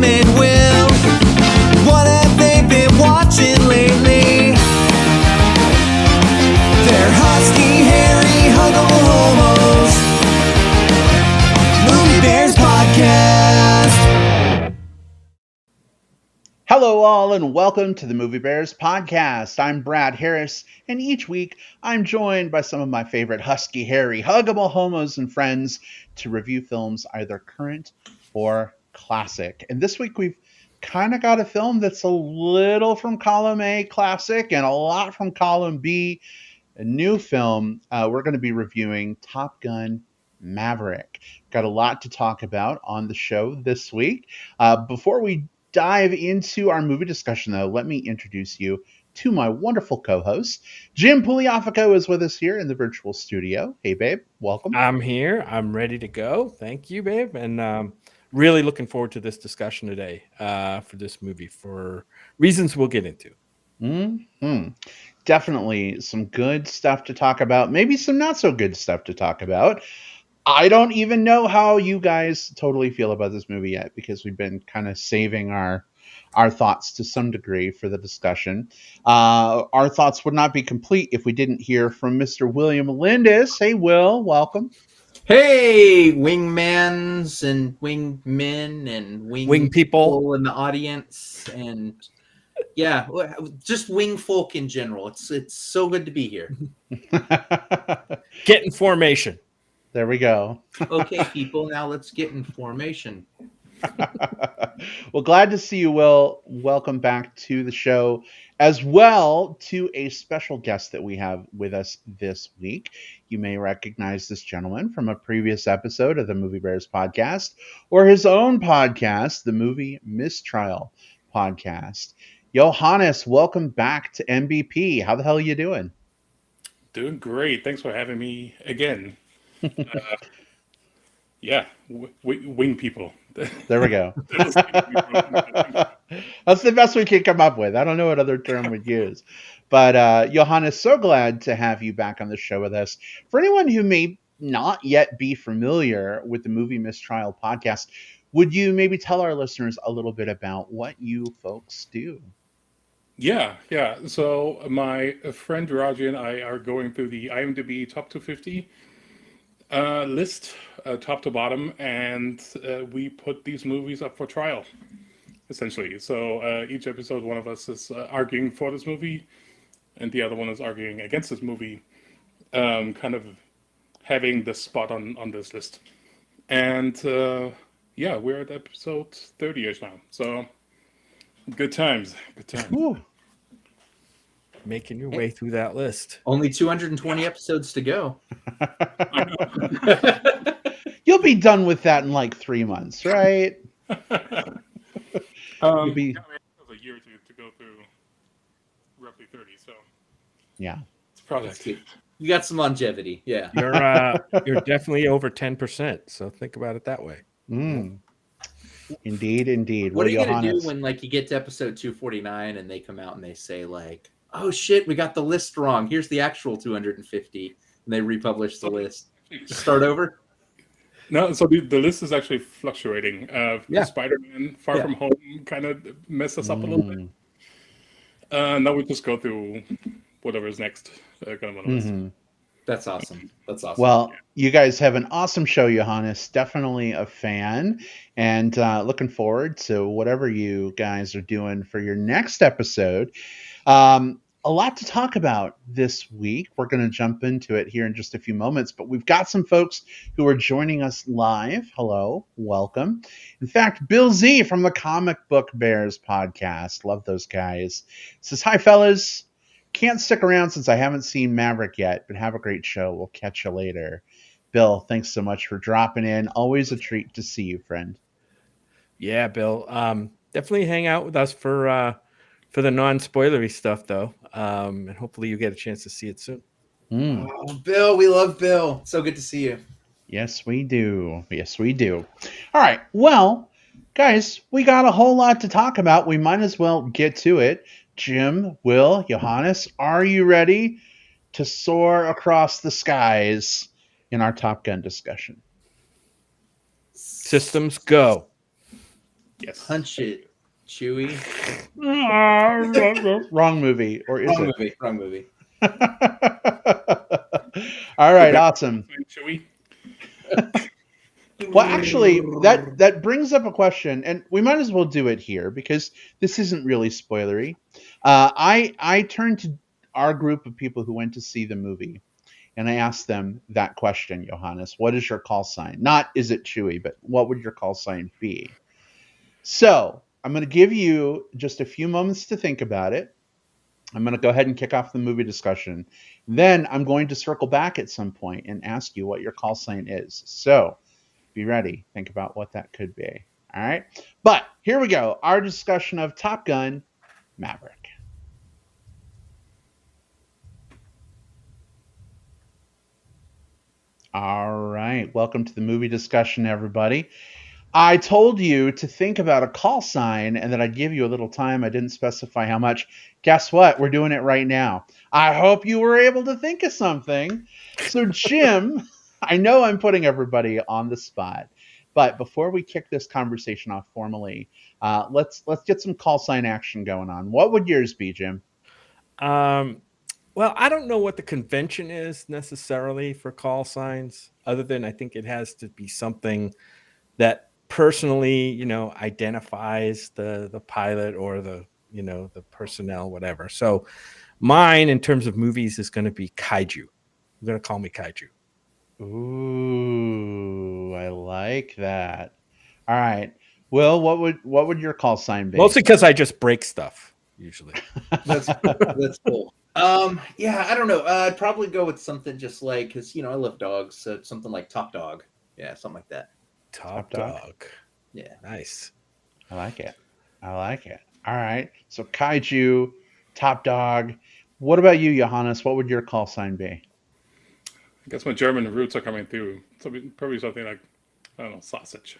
Jim and Will. What have they been watching lately? They're husky, hairy, huggable homos. Movie Bears Podcast. Hello all and welcome to the Movie Bears Podcast. I'm Brad Harris, and each week I'm joined by some of my favorite husky, hairy, huggable homos and friends to review films either current or classic. And this week we've kind of got a film that's a little from column A, classic, and a lot from column B, a new film. We're going to be reviewing Top Gun Maverick. Got a lot to talk about on the show this week. Before we dive into our movie discussion, though, let me introduce you to my wonderful co-host. Jim Pugliafico is with us here in the virtual studio. Hey, babe, welcome. I'm here. I'm ready to go. Thank you, babe. And really looking forward to this discussion today for this movie for reasons we'll get into. Mm-hmm. Definitely some good stuff to talk about. Maybe some not so good stuff to talk about. I don't even know how you guys totally feel about this movie yet, because we've been kind of saving our thoughts to some degree for the discussion. Our thoughts would not be complete if we didn't hear from Mr. William Lindis. Hey, Will, welcome. Hey, wingmans and wingmen and Wing people in the audience, and yeah, just wing folk in general. It's so good to be here. Get in formation. There we go. Okay, people, now let's get in formation. Well, glad to see you, Will. Welcome back to the show, as well to a special guest that we have with us this week. You may recognize this gentleman from a previous episode of the Movie Bears Podcast, or his own podcast, the Movie Mistrial Podcast. Johannes, welcome back to MBP. How the hell are you doing? Doing great. Thanks for having me again. Yeah, wing people. There we go. That's the best we can come up with. I don't know what other term we'd use. But Johannes, so glad to have you back on the show with us. For anyone who may not yet be familiar with the Movie Mistrial Podcast, would you maybe tell our listeners a little bit about what you folks do? Yeah. So my friend Raji and I are going through the IMDb Top 250 list, top to bottom, and we put these movies up for trial, essentially. So each episode, one of us is arguing for this movie, and the other one is arguing against this movie, kind of having the spot on this list. And yeah, we're at episode 30-ish now. So good times. Ooh. Making your way through that list. Only 220 episodes to go. You'll be done with that in like 3 months, right? You'll be a year to go through roughly 30. So yeah, it's a project. You got some longevity. Yeah, you're definitely over 10%. So think about it that way. Indeed. What are you gonna do when like you get to episode 249 and they come out and they say like, oh shit, we got the list wrong. Here's the actual 250, and they republish the list. Start over? No, so the list is actually fluctuating. Spider-Man Far From Home kind of messed us up a little bit. Now we just go through whatever is next. Kind of on the list. That's awesome. Well, you guys have an awesome show, Johannes. Definitely a fan, and looking forward to whatever you guys are doing for your next episode. A lot to talk about this week. We're going to jump into it here in just a few moments, but we've got some folks who are joining us live. Hello, welcome. In fact, Bill Z from the Comic Book Bears podcast, love those guys, says, hi, fellas. Can't stick around since I haven't seen Maverick yet, but have a great show. We'll catch you later. Bill, thanks so much for dropping in. Always a treat to see you, friend. Yeah, Bill. Definitely hang out with us for the non-spoilery stuff, though. And hopefully you get a chance to see it soon. Oh, Bill, we love Bill. So good to see you. Yes, we do. All right. Well, guys, we got a whole lot to talk about. We might as well get to it. Jim, Will, Johannes, are you ready to soar across the skies in our Top Gun discussion? Systems go. Yes. Punch It, Chewie. Wrong movie, or is Wrong it? movie. All right, awesome. Chewie. Well, actually, that brings up a question, and we might as well do it here because this isn't really spoilery. I turned to our group of people who went to see the movie, and I asked them that question, Johannes. What is your call sign? Not is it Chewy, but what would your call sign be? So I'm going to give you just a few moments to think about it. I'm going to go ahead and kick off the movie discussion. Then I'm going to circle back at some point and ask you what your call sign is. So be ready. Think about what that could be. All right. But here we go. Our discussion of Top Gun Maverick. All right. Welcome to the movie discussion, everybody. I told you to think about a call sign and that I'd give you a little time. I didn't specify how much. Guess what? We're doing it right now. I hope you were able to think of something. So, Jim, I know I'm putting everybody on the spot, but before we kick this conversation off formally, let's get some call sign action going on. What would yours be, Jim? Well, I don't know what the convention is necessarily for call signs, other than I think it has to be something that personally, identifies the pilot or the personnel, whatever. So mine, in terms of movies, is going to be kaiju. I'm going to call me kaiju. Ooh, I like that. All right. Will, what would your call sign be? Mostly because I just break stuff usually. That's cool. Yeah, I don't know. I'd probably go with something just like, because I love dogs, so something like Top Dog. Yeah, something like that. Top dog. Yeah, nice. I like it. All right. So kaiju, Top Dog. What about you, Johannes? What would your call sign be? I guess my German roots are coming through. So probably something like, I don't know, sausage.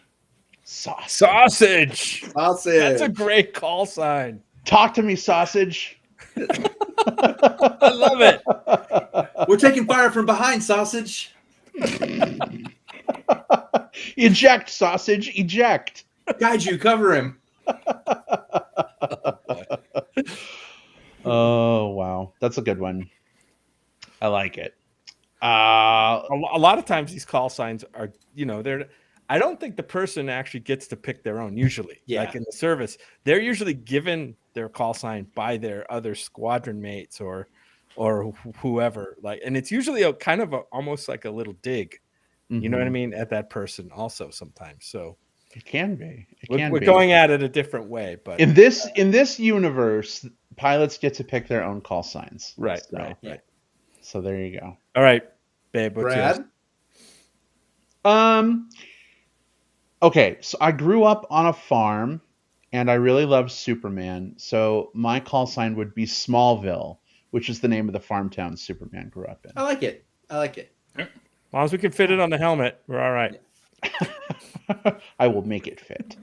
Sausage. That's a great call sign. Talk to me, sausage. I love it. We're taking fire from behind, sausage. Eject, sausage, eject. Kaiju, cover him. Oh, wow. That's a good one. I like it. A lot of times these call signs are, they're, I don't think the person actually gets to pick their own usually. Yeah. Like in the service, they're usually given their call sign by their other squadron mates or whoever. Like, and it's usually a kind of almost like a little dig. You know what I mean? At that person also sometimes. So it can be. We're going at it a different way, but in this universe, pilots get to pick their own call signs. Right. So, Right. So there you go. All right, babe. What's Brad? yours? Okay, so I grew up on a farm and I really love Superman. So my call sign would be Smallville, which is the name of the farm town Superman grew up in. I like it. As long as we can fit it on the helmet, we're all right. I will make it fit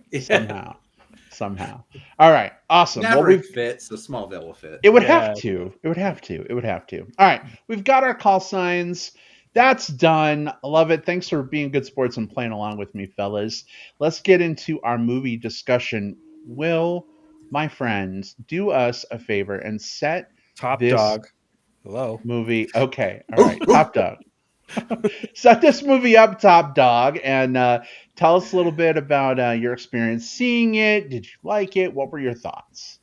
somehow. All right, awesome. Maverick fits, so Smallville will fit. It would have to. It would have to. All right, we've got our call signs. That's done. I love it. Thanks for being good sports and playing along with me, fellas. Let's get into our movie discussion. Will, my friends, do us a favor and set Top this Dog. Hello. movie. Okay, all right, Top Dog. Set this movie up, Top Dog, and tell us a little bit about your experience seeing it. Did you like it? What were your thoughts?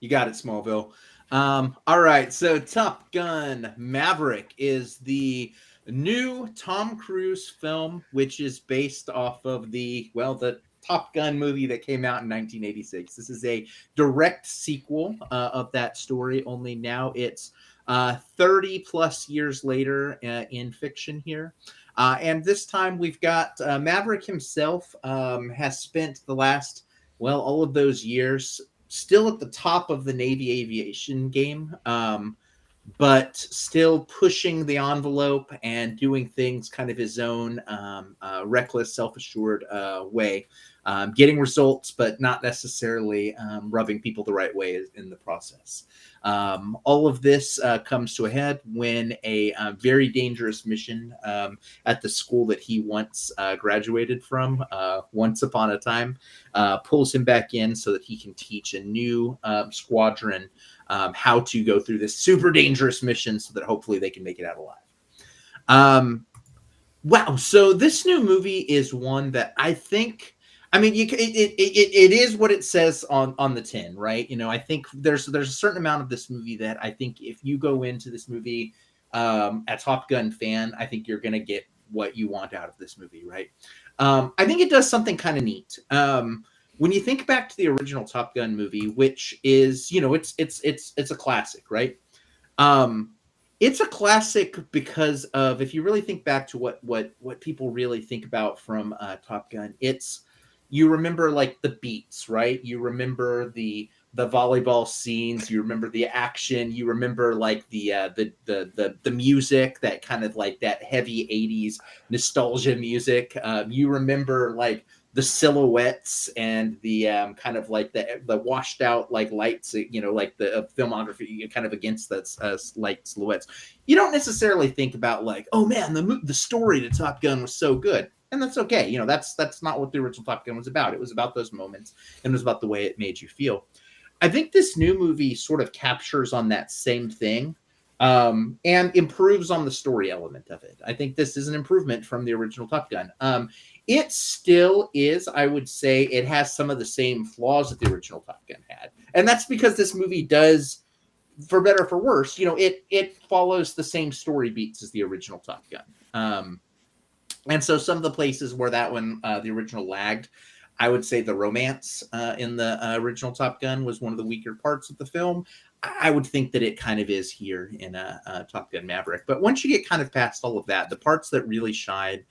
You got it, Smallville. All right, so Top Gun Maverick is the new Tom Cruise film, which is based off of the Top Gun movie that came out in 1986. This is a direct sequel of that story, only now it's 30 plus years later in fiction here. And this time we've got Maverick himself has spent the last, all of those years still at the top of the Navy aviation game, but still pushing the envelope and doing things kind of his own reckless, self-assured way. getting results, but not necessarily rubbing people the right way in the process. All of this comes to a head when a very dangerous mission at the school that he once graduated from once upon a time pulls him back in so that he can teach a new squadron how to go through this super dangerous mission so that hopefully they can make it out alive. Wow. So this new movie is one that I think, I mean, it is what it says on the tin, right? You know, I think there's a certain amount of this movie that I think if you go into this movie a Top Gun fan, I think you're going to get what you want out of this movie, right? I think it does something kind of neat. When you think back to the original Top Gun movie, which is, you know, it's a classic, right? It's a classic because of, if you really think back to what people really think about from Top Gun, you remember like the beats, right? You remember the volleyball scenes, you remember the action, you remember like the music, that kind of like that heavy 80s nostalgia music. You remember like the silhouettes and the kind of like the washed out like lights, you know, like the filmography kind of against the light silhouettes. You don't necessarily think about like, oh man, the story to Top Gun was so good. And that's okay. You know, that's not what the original Top Gun was about. It was about those moments, and it was about the way it made you feel. I think this new movie sort of captures on that same thing and improves on the story element of it. I think this is an improvement from the original Top Gun. It still is, I would say, it has some of the same flaws that the original Top Gun had. And that's because this movie does, for better or for worse, you know, it follows the same story beats as the original Top Gun. And so some of the places where that one, the original, lagged, I would say the romance in the original Top Gun was one of the weaker parts of the film. I would think that it kind of is here in Top Gun Maverick. But once you get kind of past all of that, the parts that really shine,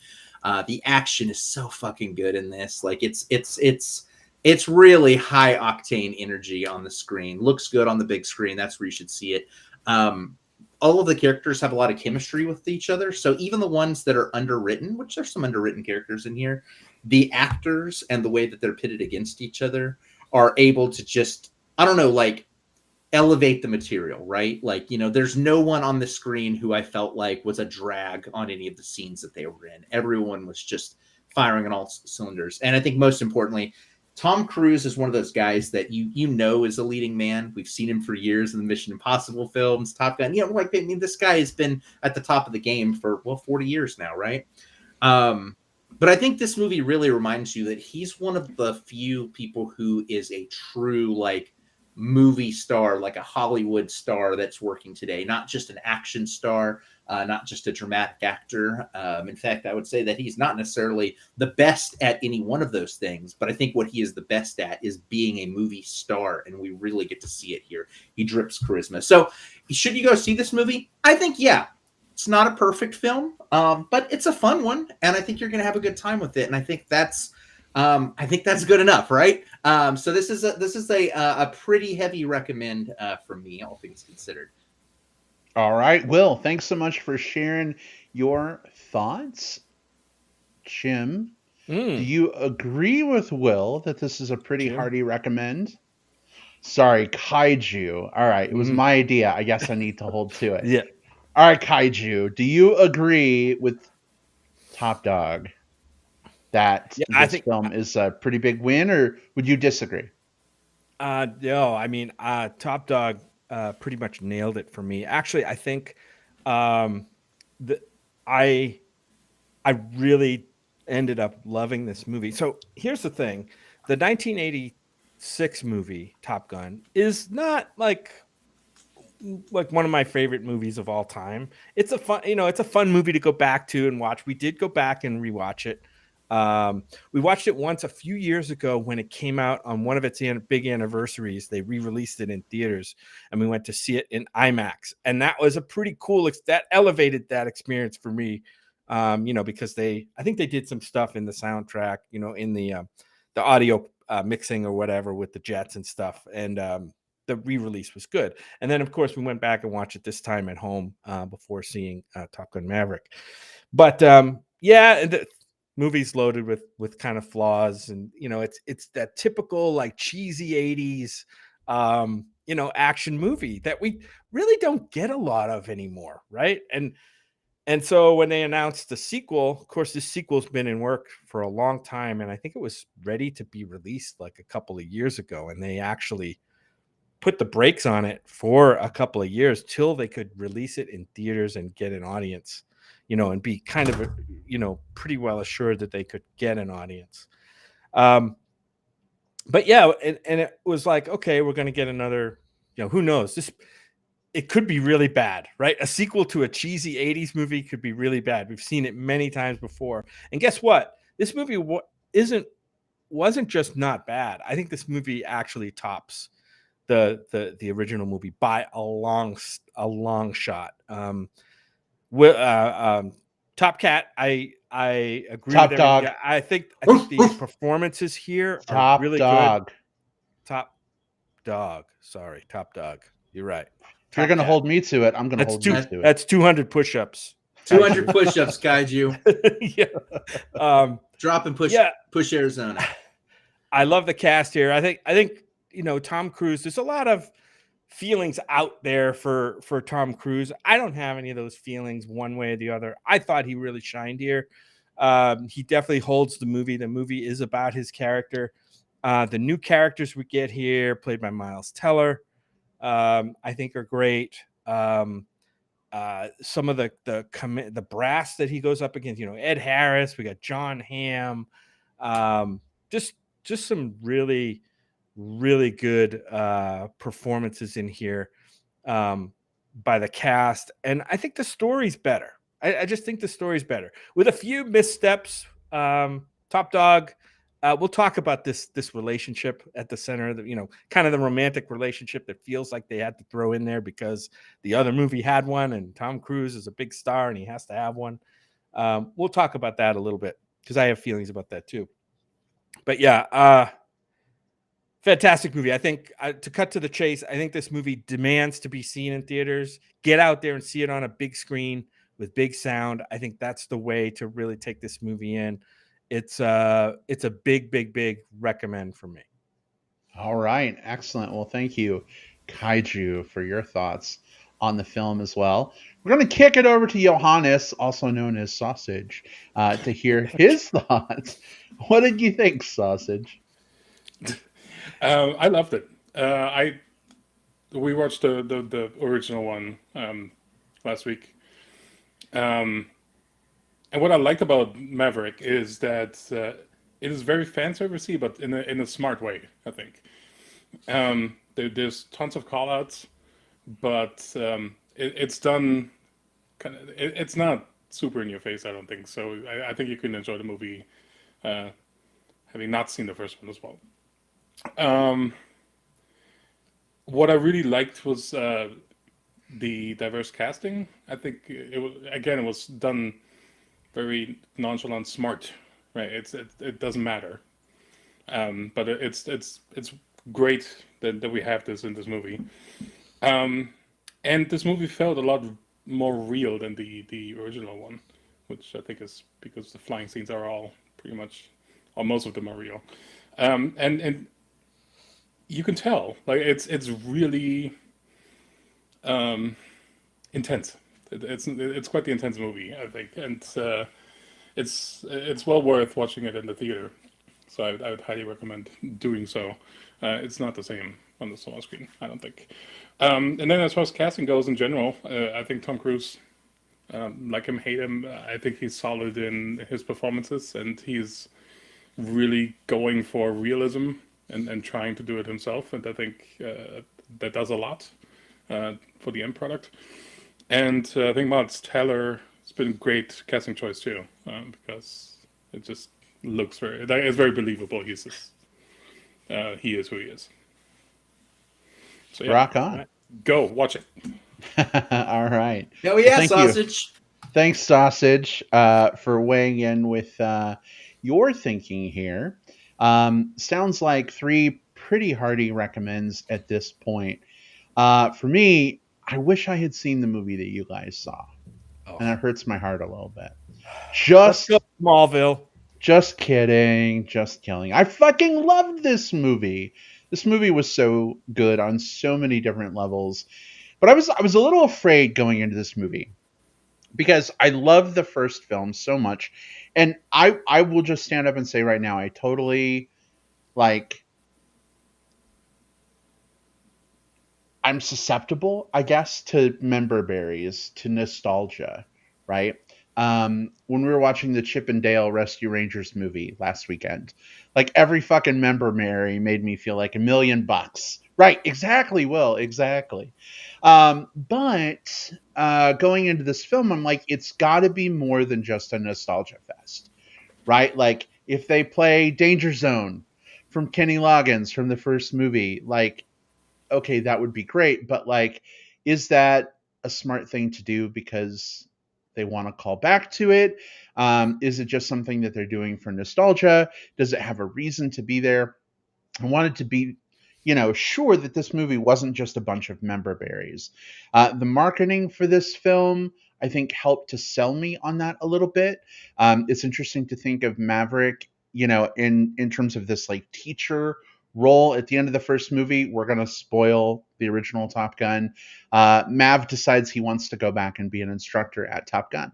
the action is so fucking good in this. Like it's really high octane energy on the screen. Looks good on the big screen. That's where you should see it. All of the characters have a lot of chemistry with each other. So even the ones that are underwritten, which there's some underwritten characters in here, the actors and the way that they're pitted against each other are able to just, I don't know, like elevate the material, right? Like, you know, there's no one on the screen who I felt like was a drag on any of the scenes that they were in. Everyone was just firing on all cylinders. And I think most importantly, Tom Cruise is one of those guys that you know is a leading man. We've seen him for years in the Mission Impossible films, Top Gun. You know, like, I mean, this guy has been at the top of the game for 40 years now, right? But I think this movie really reminds you that he's one of the few people who is a true like movie star, like a Hollywood star that's working today, not just an action star, not just a dramatic actor. In fact, I would say that he's not necessarily the best at any one of those things, but I think what he is the best at is being a movie star, and we really get to see it here. He drips charisma. So should you go see this movie? I think, yeah, it's not a perfect film, but it's a fun one, and I think you're going to have a good time with it, and I think that's good enough, right? So this is a pretty heavy recommend from me, all things considered. All right, Will, thanks so much for sharing your thoughts. Jim, do you agree with Will that this is a pretty hearty recommend? Sorry, Kaiju. All right, it was my idea. I guess I need to hold to it. Yeah. All right, Kaiju, do you agree with Top Dog that I this think film is a pretty big win, or would you disagree? No, I mean, Top Dog pretty much nailed it for me. Actually, I think I really ended up loving this movie. So here's the thing: the 1986 movie Top Gun is not like one of my favorite movies of all time. It's a fun movie to go back to and watch. We did go back and rewatch it. We watched it once a few years ago when it came out on one of its big anniversaries. They re-released it in theaters, and we went to see it in IMAX, and that was a pretty cool. That elevated that experience for me, because I think they did some stuff in the soundtrack, in the audio mixing or whatever with the jets and stuff, and the re-release was good. And then, of course, we went back and watched it this time at home before seeing Top Gun Maverick. But movie's loaded with kind of flaws, and it's that typical like cheesy 80s action movie that we really don't get a lot of anymore, right? And so when they announced the sequel, of course, this sequel's been in work for a long time, and I think it was ready to be released like a couple of years ago, and they actually put the brakes on it for a couple of years till they could release it in theaters and get an audience, and be kind of, pretty well assured that they could get an audience. But yeah, and it was like, okay, we're going to get another, who knows? It could be really bad, right? A sequel to a cheesy 80s movie could be really bad. We've seen it many times before. And guess what? This movie wasn't just not bad. I think this movie actually tops the original movie by a long shot. Top Cat, I agree Top with Dog. everything. I think the performances here are Top really Dog. good. Top Dog. Sorry, Top Dog. You're right. If you're going to hold me to it, I'm going to hold you to it. That's 200 push-ups. 200 push-ups, Kaiju. Yeah. Drop and push. Yeah. Push Arizona. I love the cast here. I think Tom Cruise. There's a lot of feelings out there for Tom Cruise. I don't have any of those feelings one way or the other. I thought he really shined here. He definitely holds the movie. The movie is about his character. The new characters we get here, played by Miles Teller, I think are great. Some of the brass that he goes up against, Ed Harris, we got John Hamm, just some really, really good performances in here by the cast. And I think the story's better. I just think the story's better with a few missteps. Top Dog. We'll talk about this relationship at the center of the, kind of the romantic relationship that feels like they had to throw in there because the other movie had one, and Tom Cruise is a big star and he has to have one. We'll talk about that a little bit because I have feelings about that too. But yeah, fantastic movie. I think to cut to the chase, I think this movie demands to be seen in theaters. Get out there and see it on a big screen with big sound. I think that's the way to really take this movie in. It's a big recommend for me. All right. Excellent. Well, thank you, Kaiju, for your thoughts on the film as well. We're going to kick it over to Johannes, also known as Sausage, to hear his thoughts. What did you think, Sausage? I loved it. We watched the original one last week. And what I liked about Maverick is that it is very fan servicey, but in a smart way, I think. There's tons of call-outs, but it's done kind of. It's not super in your face, I don't think. So I think you can enjoy the movie, having not seen the first one as well. What I really liked was the diverse casting. I think it was done very nonchalant, smart, right? It doesn't matter, but it's great that we have this in this movie, and this movie felt a lot more real than the original one, which I think is because the flying scenes are all pretty much, or most of them are real, and you can tell like it's really intense. It's quite the intense movie, I think, and it's well worth watching it in the theater. So I would highly recommend doing so. It's not the same on the small screen, I don't think. And then as far as casting goes in general, I think Tom Cruise, like him, hate him, I think he's solid in his performances, and he's really going for realism and trying to do it himself. And I think that does a lot for the end product. And I think Miles Teller has been a great casting choice too, because it just looks it's very believable. He is who he is. So, yeah, Rock on. Go watch it. All right. Oh yeah, Thank Sausage. you. Thanks, Sausage, for weighing in with your thinking here. Sounds like three pretty hearty recommends at this point. For me, I wish I had seen the movie that you guys saw, and it hurts my heart a little bit. Let's go Smallville. Just kidding. Just killing. I fucking loved this movie. This movie was so good on so many different levels. But I was a little afraid going into this movie because I love the first film so much. And I will just stand up and say right now, I totally like I'm susceptible, I guess, to member berries, to nostalgia, right? When we were watching the Chip and Dale Rescue Rangers movie last weekend, like every fucking member berry made me feel like $1,000,000. Right, exactly, Will, exactly. But going into this film, I'm like, it's got to be more than just a nostalgia fest, right? Like if they play Danger Zone from Kenny Loggins from the first movie, like okay, that would be great, but like, is that a smart thing to do because they want to call back to it? Is it just something that they're doing for nostalgia? Does it have a reason to be there? I wanted to be, sure that this movie wasn't just a bunch of member berries. The marketing for this film, I think, helped to sell me on that a little bit. It's interesting to think of Maverick, in terms of this like teacher role at the end of the first movie. We're going to spoil the original Top Gun. Mav decides he wants to go back and be an instructor at Top Gun.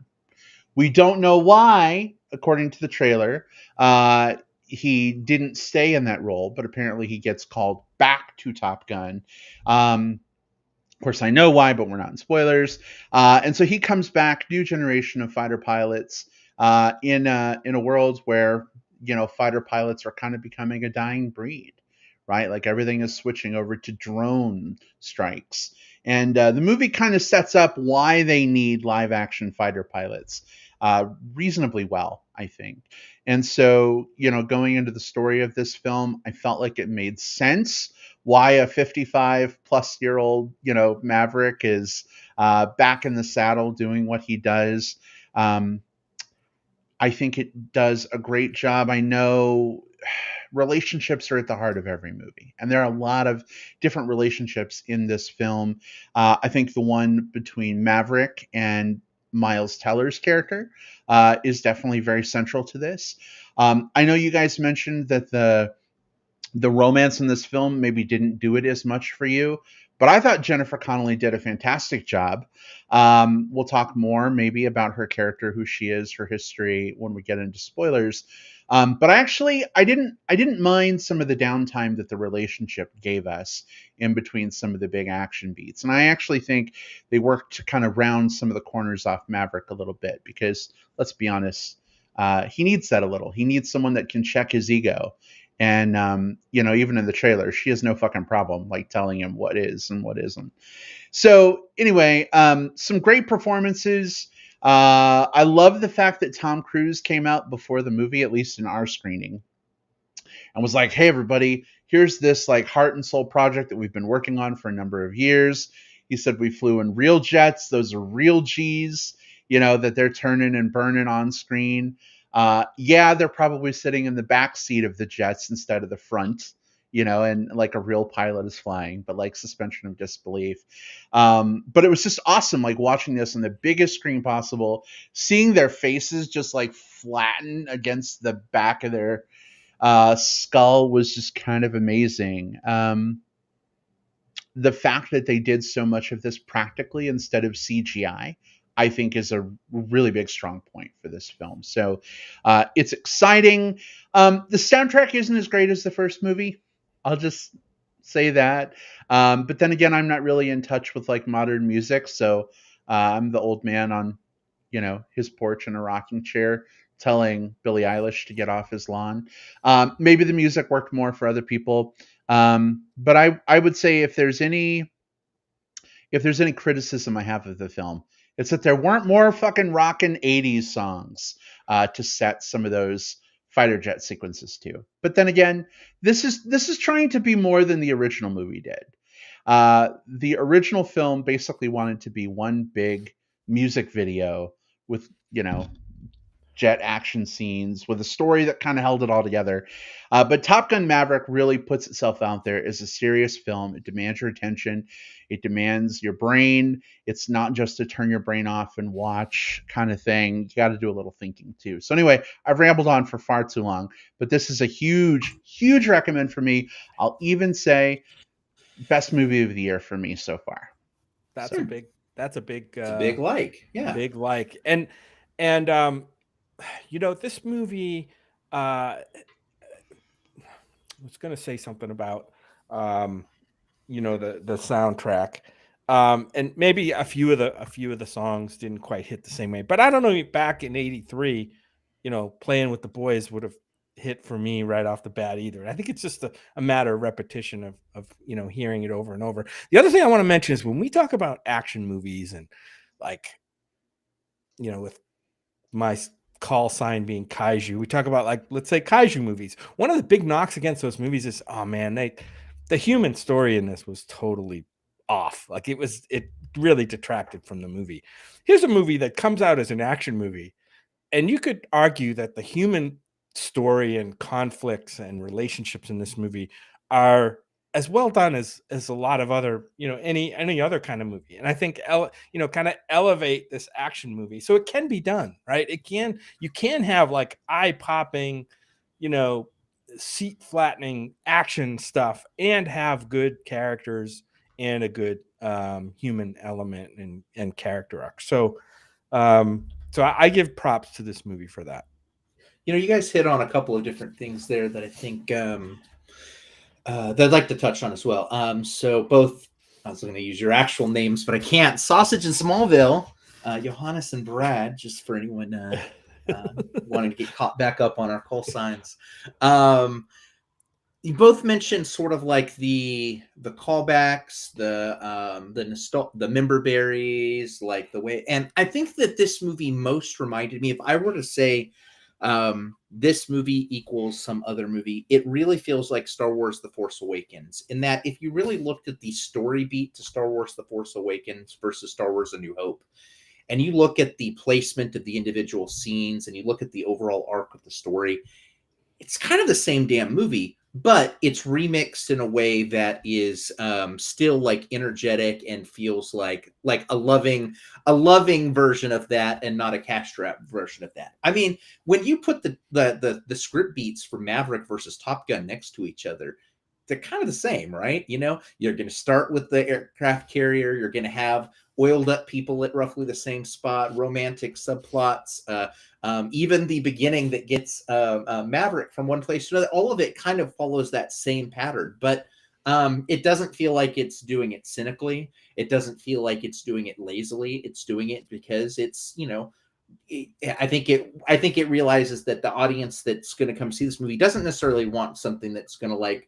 We don't know why, according to the trailer. He didn't stay in that role, but apparently he gets called back to Top Gun. Of course, I know why, but we're not in spoilers. And so he comes back, new generation of fighter pilots, in a world where fighter pilots are kind of becoming a dying breed, right? Like everything is switching over to drone strikes. And the movie kind of sets up why they need live action fighter pilots reasonably well, I think. And so, going into the story of this film, I felt like it made sense why a 55 plus year old, Maverick is back in the saddle doing what he does. I think it does a great job. I know relationships are at the heart of every movie, and there are a lot of different relationships in this film. I think the one between Maverick and Miles Teller's character is definitely very central to this. I know you guys mentioned that the romance in this film maybe didn't do it as much for you, but I thought Jennifer Connelly did a fantastic job. We'll talk more maybe about her character, who she is, her history when we get into spoilers. But I didn't mind some of the downtime that the relationship gave us in between some of the big action beats. And I actually think they worked to kind of round some of the corners off Maverick a little bit because let's be honest, he needs that a little. He needs someone that can check his ego. And, even in the trailer, she has no fucking problem like telling him what is and what isn't. So anyway, some great performances. I love the fact that Tom Cruise came out before the movie, at least in our screening, and was like, hey, everybody, here's this like heart and soul project that we've been working on for a number of years. He said we flew in real jets. Those are real G's, that they're turning and burning on screen. Yeah, they're probably sitting in the back seat of the jets instead of the front, and like a real pilot is flying, but like suspension of disbelief. But it was just awesome, like watching this on the biggest screen possible, seeing their faces just like flatten against the back of their skull was just kind of amazing. The fact that they did so much of this practically instead of CGI, I think is a really big strong point for this film. So it's exciting. The soundtrack isn't as great as the first movie. I'll just say that. But then again, I'm not really in touch with like modern music. So I'm the old man on, his porch in a rocking chair telling Billie Eilish to get off his lawn. Maybe the music worked more for other people. But I would say if there's any criticism I have of the film, it's that there weren't more fucking rockin' 80s songs to set some of those fighter jet sequences to. But then again, this is trying to be more than the original movie did. The original film basically wanted to be one big music video with, jet action scenes with a story that kind of held it all together. But Top Gun Maverick really puts itself out there as a serious film. It demands your attention. It demands your brain. It's not just to turn your brain off and watch kind of thing. You got to do a little thinking too. So anyway, I've rambled on for far too long, but this is a huge, huge recommend for me. I'll even say best movie of the year for me so far. That's So- a big. That's a big. It's a big like. Yeah. Big like. And this movie. I was going to say something about the soundtrack. And maybe a few of the songs didn't quite hit the same way. But I don't know, back in '83, Playing with the Boys would have hit for me right off the bat either. And I think it's just a matter of repetition of hearing it over and over. The other thing I want to mention is when we talk about action movies and with my call sign being kaiju, we talk about let's say kaiju movies. One of the big knocks against those movies is, oh man, the human story in this was totally off. It really detracted from the movie. Here's a movie that comes out as an action movie, and you could argue that the human story and conflicts and relationships in this movie are as well done as a lot of other, any other kind of movie. And I think, kind of elevate this action movie. So it can be done, right? You can have eye popping, seat flattening action stuff and have good characters and a good human element and character arc. So I give props to this movie for that. You guys hit on a couple of different things there that I think that I'd like to touch on as well. So both, I was going to use your actual names, but I can't. Sausage and Smallville, Johannes and Brad, just for anyone wanting to get caught back up on our call signs. You both mentioned sort of the callbacks, the member berries, the way, and I think that this movie most reminded me, if I were to say this movie equals some other movie, it really feels like Star Wars The Force Awakens, in that if you really looked at the story beat to Star Wars The Force Awakens versus Star Wars A New Hope, and you look at the placement of the individual scenes and you look at the overall arc of the story, it's kind of the same damn movie, but it's remixed in a way that is still energetic and feels like a loving version of that and not a cash-strapped version of that. I mean, when you put the script beats for Maverick versus Top Gun next to each other, they're kind of the same, right? You're going to start with the aircraft carrier. You're going to have oiled up people at roughly the same spot, romantic subplots, even the beginning that gets Maverick from one place to another. All of it kind of follows that same pattern, but it doesn't feel like it's doing it cynically. It doesn't feel like it's doing it lazily. It's doing it because it's, I think it realizes that the audience that's going to come see this movie doesn't necessarily want something that's going to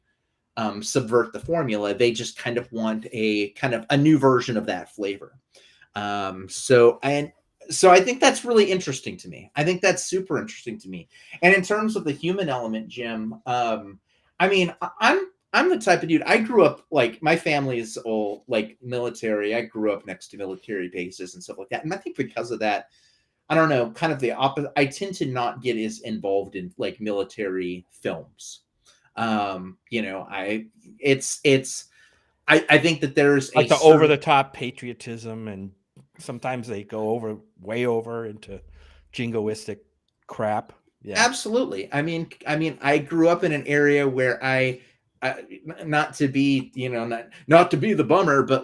subvert the formula. They just kind of want a new version of that flavor. So I think that's really interesting to me. I think that's super interesting to me. And in terms of the human element, Jim, I mean, I'm the type of dude, I grew up, my family is all military. I grew up next to military bases and stuff like that. And I think because of that, I don't know, kind of the opposite. I tend to not get as involved in military films. I think that there's the over the top patriotism, and sometimes they go way over into jingoistic crap. Yeah, absolutely. I mean, I grew up in an area where I not to be, not to be the bummer, but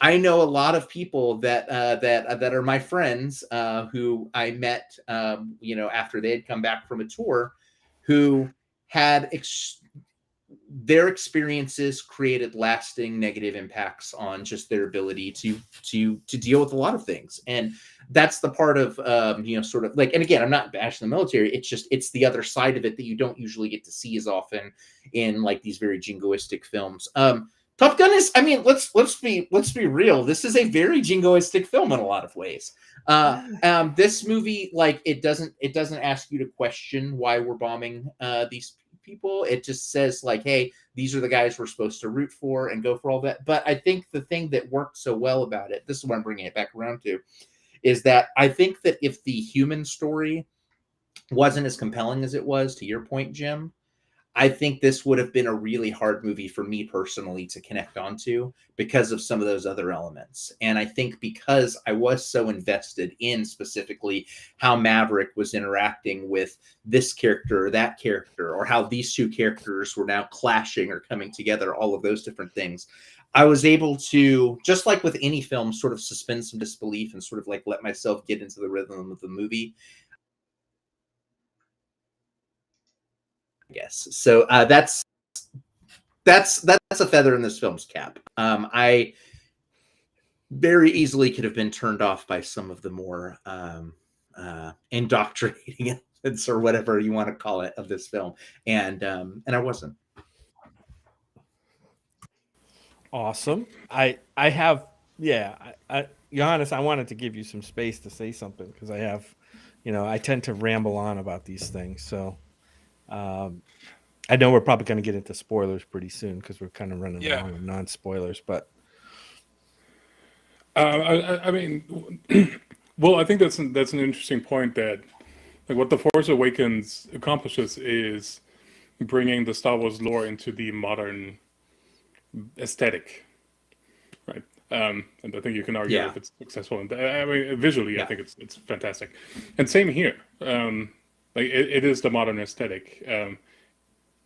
I know a lot of people that are my friends who I met, after they had come back from a tour, who had their experiences created lasting negative impacts on just their ability to deal with a lot of things. And that's the part of, sort of and again, I'm not bashing the military. It's the other side of it that you don't usually get to see as often in these very jingoistic films. Top Gun is, I mean, let's be real. This is a very jingoistic film in a lot of ways. This movie, it doesn't ask you to question why we're bombing these people. It just says hey, these are the guys we're supposed to root for and go for all that. But I think the thing that worked so well about it, this is what I'm bringing it back around to, is that I think that if the human story wasn't as compelling as it was, to your point, Jim, I think this would have been a really hard movie for me personally to connect onto because of some of those other elements. And I think because I was so invested in specifically how Maverick was interacting with this character or that character, or how these two characters were now clashing or coming together, all of those different things, I was able to, just like with any film, sort of suspend some disbelief and sort of like let myself get into the rhythm of the movie. Yes. So that's a feather in this film's cap. I very easily could have been turned off by some of the more indoctrinating elements, or whatever you want to call it, of this film, and I wasn't. Awesome. I have, yeah, Johannes, I wanted to give you some space to say something because I have, I tend to ramble on about these things. So I know we're probably going to get into spoilers pretty soon because we're kind of running along with non-spoilers, but I mean, well, I think that's an interesting point, that like what The Force Awakens accomplishes is bringing the Star Wars lore into the modern aesthetic, right? And I think you can argue if it's successful. And I mean, visually, I think it's fantastic. And same here. Like it is the modern aesthetic.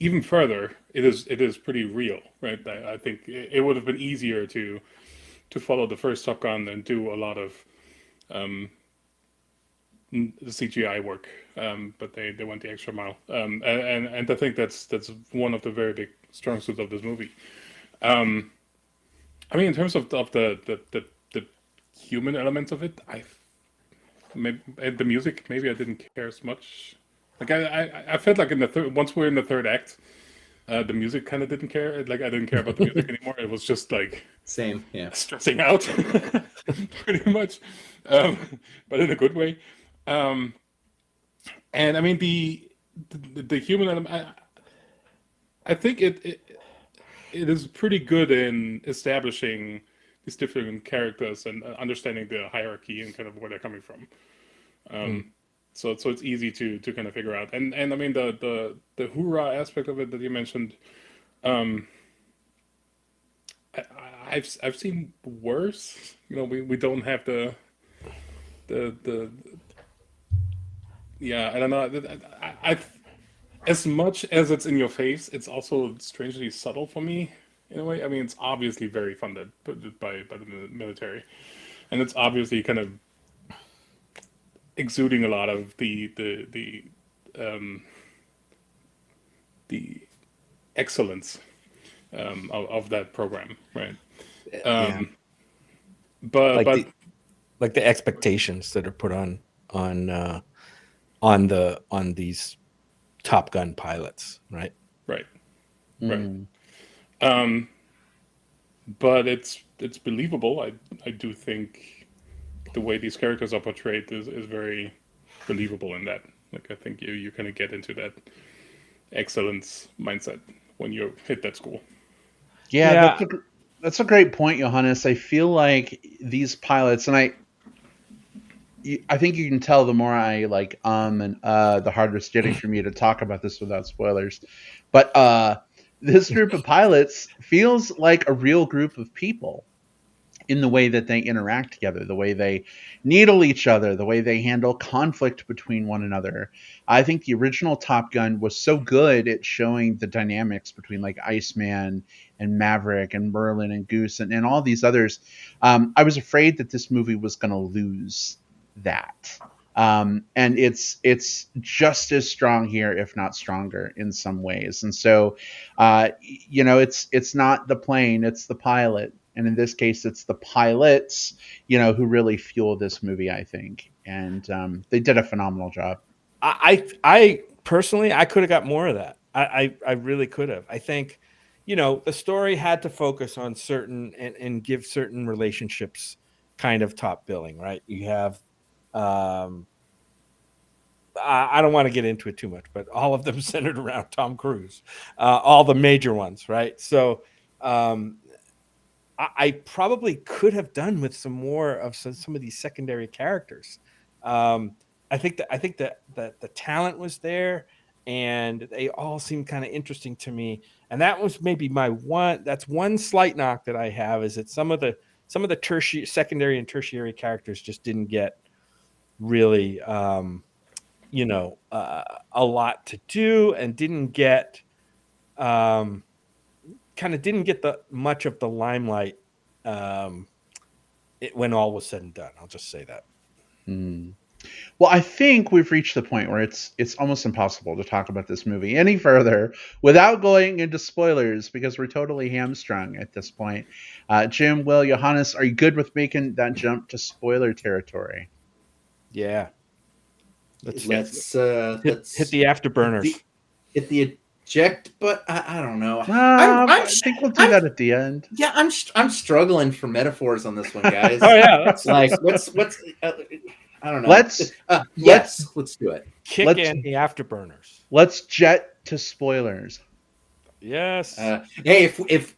Even further, it is pretty real, right? I think it would have been easier to follow the first Top Gun and do a lot of CGI work, but they went the extra mile. And I think that's one of the very big strong suits of this movie. I mean, in terms of the human elements of it, the music, maybe I didn't care as much. Like I felt like once we're in the third act, the music kind of didn't care. Like I didn't care about the music anymore. It was just like same, stressing out, pretty much, but in a good way. And I mean the human element, I think it is pretty good in establishing these different characters and understanding the hierarchy and kind of where they're coming from. So it's easy to kind of figure out. And I mean the hoorah aspect of it that you mentioned, I've seen worse. We don't have the yeah, I don't know. I as much as it's in your face, it's also strangely subtle for me in a way. I mean, it's obviously very funded by the military, and it's obviously kind of exuding a lot of the excellence of that program, right? But like the expectations that are put on these Top Gun pilots, right? Right. But it's believable. I do think the way these characters are portrayed is very believable in that. Like I think you kind of get into that excellence mindset when you hit that school. Yeah. That's a great point, Johannes. I feel like these pilots, and I think you can tell the more I the harder it's getting for me to talk about this without spoilers. But this group of pilots feels like a real group of people in the way that they interact together, the way they needle each other, the way they handle conflict between one another. I think the original Top Gun was so good at showing the dynamics between like Iceman and Maverick and Merlin and Goose and all these others. I was afraid that this movie was going to lose that. And it's just as strong here, if not stronger in some ways. And so, it's not the plane, it's the pilot. And in this case, it's the pilots, who really fuel this movie, I think. And they did a phenomenal job. I personally, I could have got more of that. I really could have. I think, the story had to focus on certain and give certain relationships kind of top billing, right? You have, I don't want to get into it too much, but all of them centered around Tom Cruise, all the major ones, right? So, I probably could have done with some more of some of these secondary characters. I think that the talent was there, and they all seemed kind of interesting to me. And that was maybe that's one slight knock that I have, is that some of the tertiary, secondary, and tertiary characters just didn't get really a lot to do, and didn't get kind of didn't get the much of the limelight when all was said and done. I'll just say that. Well, I think we've reached the point where it's almost impossible to talk about this movie any further without going into spoilers, because we're totally hamstrung at this point. Jim, Will, Johannes, are you good with making that jump to spoiler territory? Yeah. Let's hit the afterburners. Hit the eject, but I don't know. I think we'll do that at the end. Yeah, I'm struggling for metaphors on this one, guys. Oh yeah, what's I don't know. Let's do it. Kick in the afterburners. Let's jet to spoilers. Yes. Hey,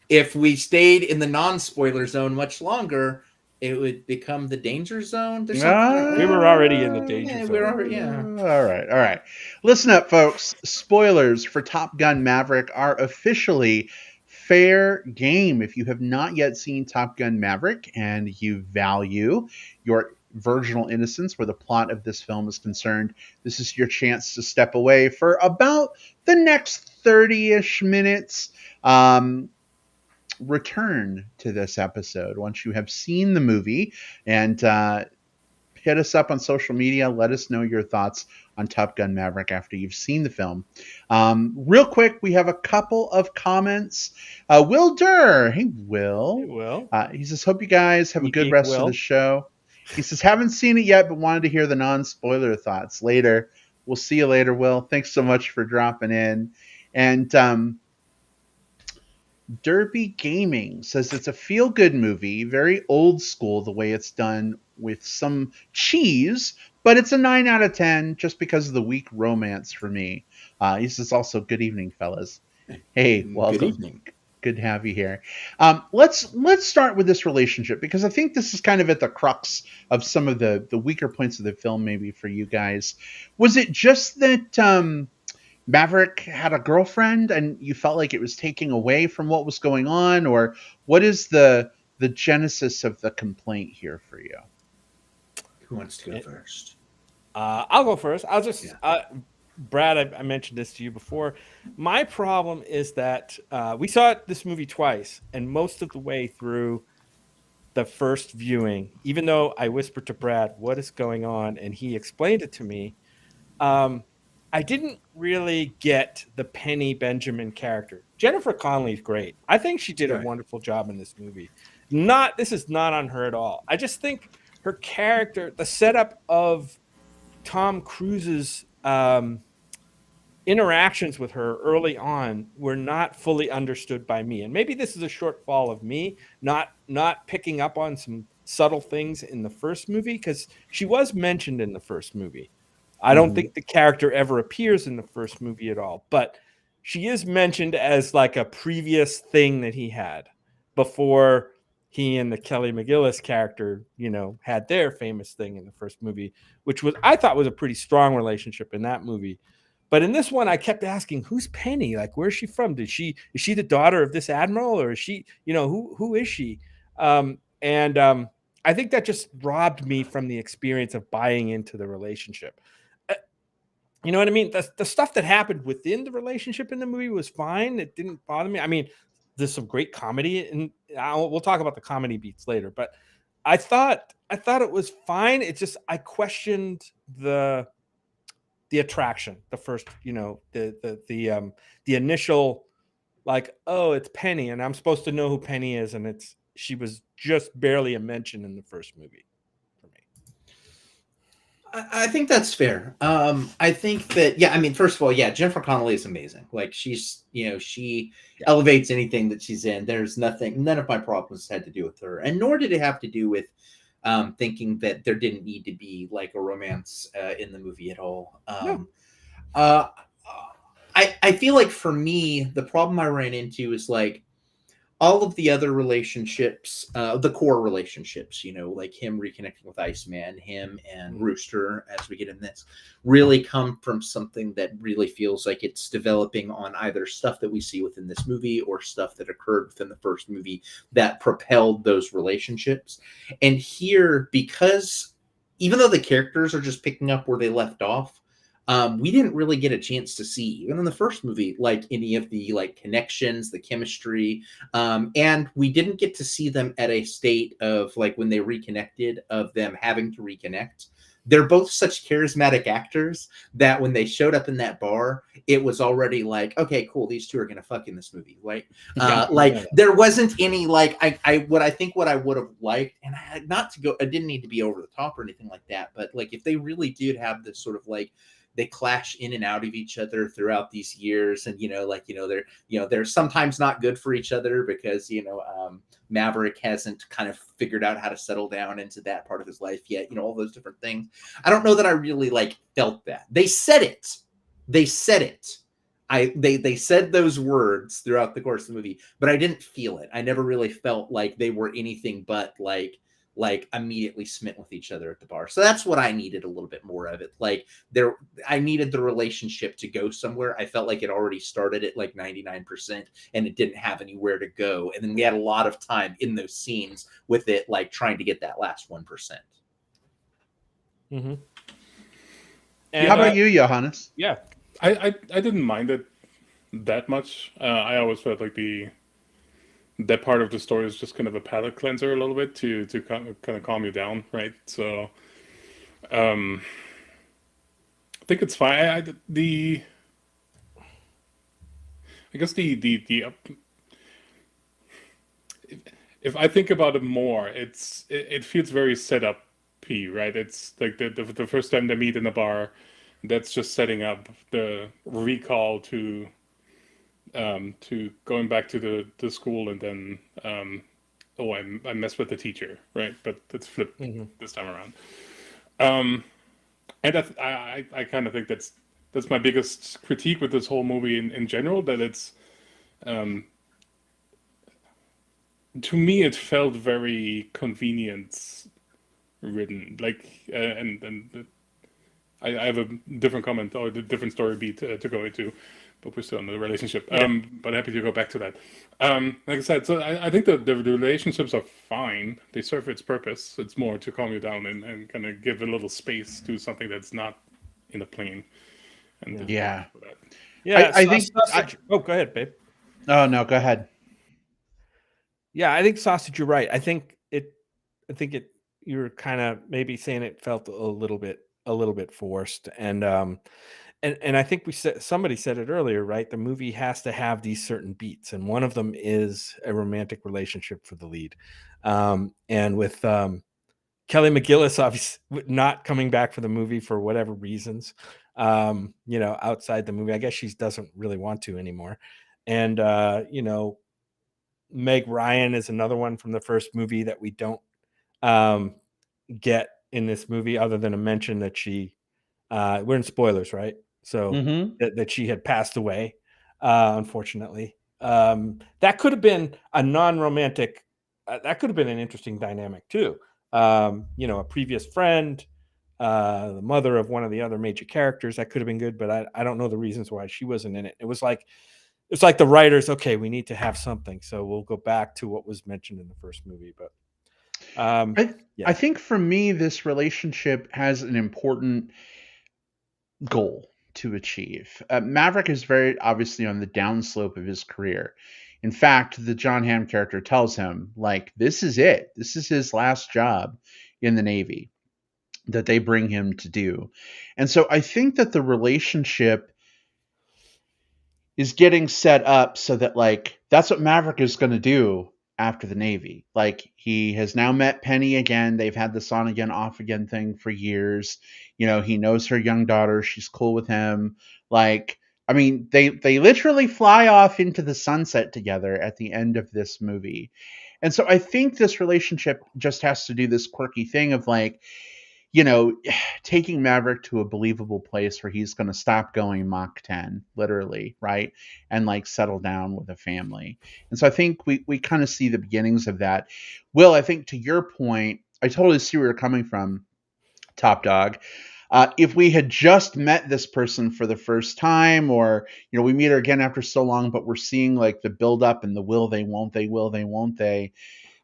if we stayed in the non-spoiler zone much longer, it would become the danger zone. We were already in the danger zone. We were already, All right. Listen up, folks. Spoilers for Top Gun Maverick are officially fair game. If you have not yet seen Top Gun Maverick and you value your virginal innocence where the plot of this film is concerned, this is your chance to step away for about the next 30-ish minutes. Return to this episode once you have seen the movie, and hit us up on social media. Let us know your thoughts on Top Gun Maverick after you've seen the film. Real quick, we have a couple of comments. Will Durr. Hey, Will. Hey, Will. He says, hope you guys have a good rest of the show. He says, haven't seen it yet, but wanted to hear the non-spoiler thoughts later. We'll see you later, Will. Thanks so much for dropping in. And Derby Gaming says it's a feel-good movie, very old school the way it's done with some cheese, but it's a 9 out of 10 just because of the weak romance for me. He says also, good evening, fellas. Hey, welcome. Good evening. Good to have you here. Let's start with this relationship, because I think this is kind of at the crux of some of the weaker points of the film, maybe for you guys. Was it just that Maverick had a girlfriend and you felt like it was taking away from what was going on, or what is the genesis of the complaint here for you? Who wants to go first? I'll go first. I'll just Brad, I mentioned this to you before. My problem is that we saw this movie twice, and most of the way through the first viewing, even though I whispered to Brad, what is going on? And he explained it to me. I didn't really get the Penny Benjamin character. Jennifer Connelly is great. I think she did a wonderful job in this movie. This is not on her at all. I just think her character, the setup of Tom Cruise's interactions with her early on were not fully understood by me. And maybe this is a shortfall of me not picking up on some subtle things in the first movie, because she was mentioned in the first movie. I don't think the character ever appears in the first movie at all, but she is mentioned as like a previous thing that he had before he and the Kelly McGillis character, had their famous thing in the first movie, which I thought was a pretty strong relationship in that movie. But in this one, I kept asking, who's Penny? Like, where's she from? Is she the daughter of this admiral, or is she, who is she? I think that just robbed me from the experience of buying into the relationship. You know what I mean? The stuff that happened within the relationship in the movie was fine. It didn't bother me. I mean, there's some great comedy, and we'll talk about the comedy beats later. But I thought it was fine. It's just I questioned the attraction. The first, the initial, like, oh, it's Penny, and I'm supposed to know who Penny is, and she was just barely a mention in the first movie. I think that's fair. I think that, first of all, Jennifer Connelly is amazing. Like, she's, she elevates anything that she's in. There's none of my problems had to do with her. And nor did it have to do with thinking that there didn't need to be like a romance in the movie at all. I feel like for me, the problem I ran into is like, all of the other relationships, the core relationships, you know, like him reconnecting with Iceman, him and Rooster, as we get in this, really come from something that really feels like it's developing on either stuff that we see within this movie or stuff that occurred within the first movie that propelled those relationships. And here, because even though the characters are just picking up where they left off, we didn't really get a chance to see, even in the first movie, like any of the like connections, the chemistry, and we didn't get to see them at a state of like when they reconnected, of them having to reconnect. They're both such charismatic actors that when they showed up in that bar, it was already like, okay, cool, these two are gonna fuck in this movie, right? There wasn't any like what I would have liked, and I didn't need to be over the top or anything like that, but like if they really did have this sort of like, they clash in and out of each other throughout these years, and they're sometimes not good for each other because Maverick hasn't kind of figured out how to settle down into that part of his life yet, all those different things. I don't know that I really like felt that. They said it. They said those words throughout the course of the movie, but I didn't feel it. I never really felt like they were anything but like immediately smitten with each other at the bar. So that's what I needed, a little bit more of it. Like I needed the relationship to go somewhere. I felt like it already started at like 99% and it didn't have anywhere to go. And then we had a lot of time in those scenes with it, like trying to get that last 1%. Mm-hmm. How about you, Johannes? Yeah, I didn't mind it that much. I always felt like that part of the story is just kind of a palate cleanser a little bit to kind of calm you down, right? So I think it's fine. I guess if I think about it more, it feels very set up-y, right? It's like the first time they meet in the bar, that's just setting up the recall to going back to the school, and then I messed with the teacher, right? But it's flipped this time around. And I kind of think that's my biggest critique with this whole movie in general, that it's to me it felt very convenience ridden, like and I have a different comment or the different story beat to go into, but we're still in the relationship. But happy to go back to that. Like I said, so I think the relationships are fine. They serve its purpose. It's more to calm you down and kind of give a little space to something that's not in the plane. And I think. Oh, go ahead, babe. Oh no, go ahead. Yeah, I think, Sausage, you're right. I think you're kind of maybe saying it felt a little bit forced, and I think somebody said it earlier, right? The movie has to have these certain beats, and one of them is a romantic relationship for the lead. And with Kelly McGillis obviously not coming back for the movie for whatever reasons, outside the movie, I guess she doesn't really want to anymore. And Meg Ryan is another one from the first movie that we don't get in this movie, other than a mention that she we're in spoilers, right? So that she had passed away, unfortunately. That could have been a non-romantic, that could have been an interesting dynamic too. A previous friend, the mother of one of the other major characters, that could have been good, but I don't know the reasons why she wasn't in it. It was like, it's like the writers, okay, we need to have something, so we'll go back to what was mentioned in the first movie. But I think for me, this relationship has an important goal to achieve. Maverick is very obviously on the downslope of his career. In fact, the John Hamm character tells him, like, this is it. This is his last job in the Navy that they bring him to do. And so I think that the relationship is getting set up so that, like, that's what Maverick is going to do after the Navy. Like, he has now met Penny again. They've had this on again, off again thing for years. He knows her young daughter. She's cool with him. Like, I mean, they literally fly off into the sunset together at the end of this movie. And so I think this relationship just has to do this quirky thing of like, taking Maverick to a believable place where he's going to stop going Mach 10, literally, right? And like settle down with a family. And so I think we kind of see the beginnings of that. Will, I think to your point, I totally see where you're coming from, Top Dog. If we had just met this person for the first time, or we meet her again after so long, but we're seeing like the build up and the will they, won't they,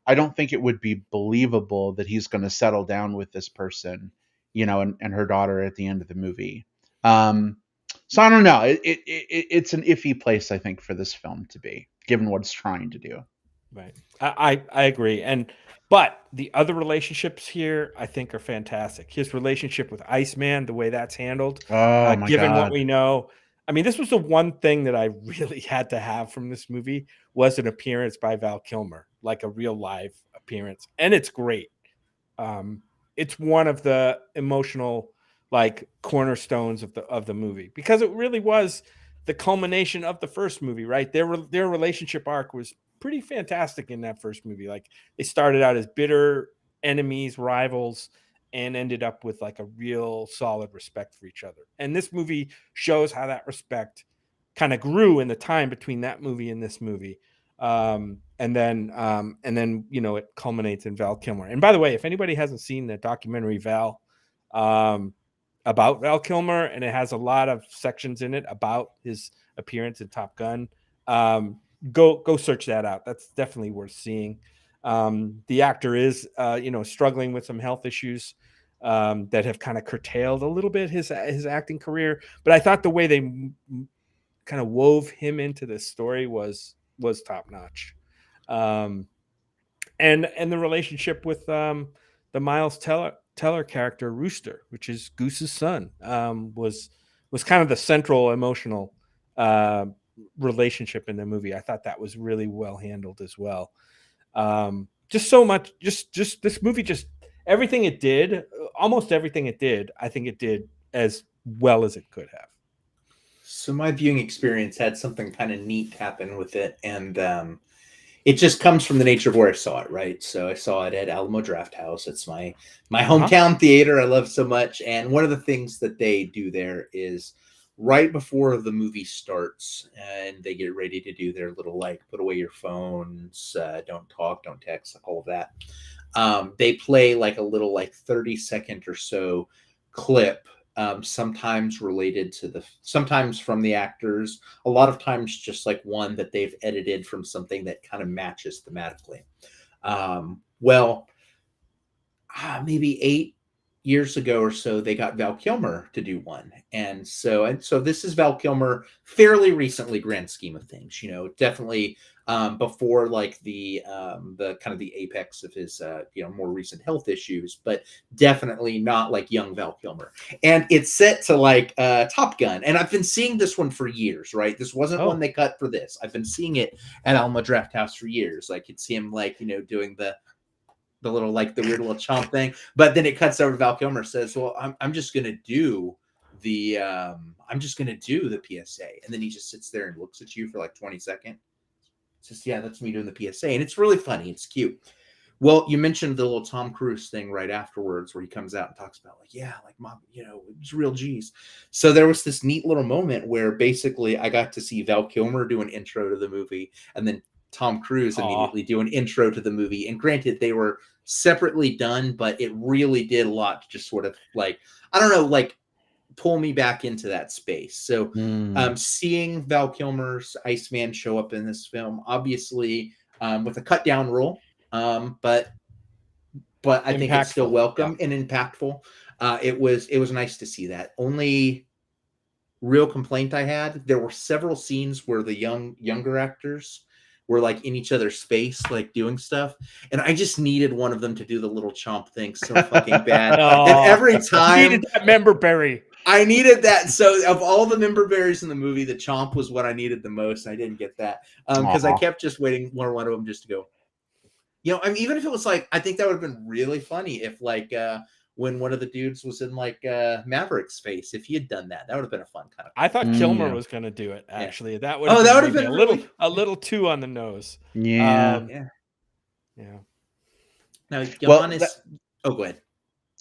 I don't think it would be believable that he's going to settle down with this person, and her daughter at the end of the movie. So I don't know. It's an iffy place, I think, for this film to be, given what it's trying to do. Right. I agree. But the other relationships here, I think, are fantastic. His relationship with Iceman, the way that's handled, Oh my given God. what we know. I mean, this was the one thing that I really had to have from this movie was an appearance by Val Kilmer, like a real live appearance. And it's great. It's one of the emotional, like, cornerstones of the movie, because it really was the culmination of the first movie, right? Their relationship arc was pretty fantastic in that first movie. Like, they started out as bitter enemies, rivals, and ended up with like a real solid respect for each other. And this movie shows how that respect kind of grew in the time between that movie and this movie. And then it culminates in Val Kilmer. And by the way, if anybody hasn't seen the documentary Val, about Val Kilmer, and it has a lot of sections in it about his appearance in Top Gun, go search that out. That's definitely worth seeing. The actor is, struggling with some health issues that have kind of curtailed a little bit his acting career. But I thought the way they kind of wove him into this story was top notch. And the relationship with the Miles Teller character Rooster, which is Goose's son, was kind of the central emotional relationship in the movie. I thought that was really well handled as well. Just so much, just this movie, just everything it did, almost everything it did, I think it did as well as it could have. So my viewing experience had something kind of neat happen with it, and it just comes from the nature of where I saw it, right? So I saw it at Alamo Drafthouse. It's my hometown theater I love so much, and one of the things that they do there is right before the movie starts and they get ready to do their little, like, put away your phones, don't talk, don't text, all of that. They play like a little, like, 30-second or so clip, sometimes related to sometimes from the actors, a lot of times just like one that they've edited from something that kind of matches thematically. Maybe 8 years ago or so, they got Val Kilmer to do one. And so this is Val Kilmer fairly recently, grand scheme of things, definitely before like the kind of the apex of his more recent health issues, but definitely not like young Val Kilmer. And it's set to like Top Gun. And I've been seeing this one for years, right? This wasn't one they cut for this. I've been seeing it at Alamo Drafthouse for years. I could see him like, doing the little, like, the weird little chomp thing, but then it cuts over. Val Kilmer says, well, I'm just going to do the PSA. And then he just sits there and looks at you for like 20 seconds. Says, yeah, that's me doing the PSA. And it's really funny. It's cute. Well, you mentioned the little Tom Cruise thing right afterwards where he comes out and talks about like, yeah, like, mom, it's real G's. So there was this neat little moment where basically I got to see Val Kilmer do an intro to the movie, and then Tom Cruise immediately do an intro to the movie. And granted, they were separately done, but it really did a lot to just sort of like, I don't know, like pull me back into that space. So seeing Val Kilmer's Iceman show up in this film, obviously with a cut down role, but I think it's still welcome and impactful. It was nice to see that. Only real complaint I had, there were several scenes where the younger actors were like in each other's face, like doing stuff. And I just needed one of them to do the little chomp thing so fucking bad. And every time I needed that member berry. I needed that. So of all the member berries in the movie, the chomp was what I needed the most. I didn't get that because I kept just waiting for one of them just to go, I mean, even if it was like, I think that would have been really funny if like, when one of the dudes was in like Maverick's face, if he had done that, that would have been a fun kind of. I thought Kilmer was going to do it. Actually, that would have been a little too on the nose. Yeah. Now, Johannes. Go ahead.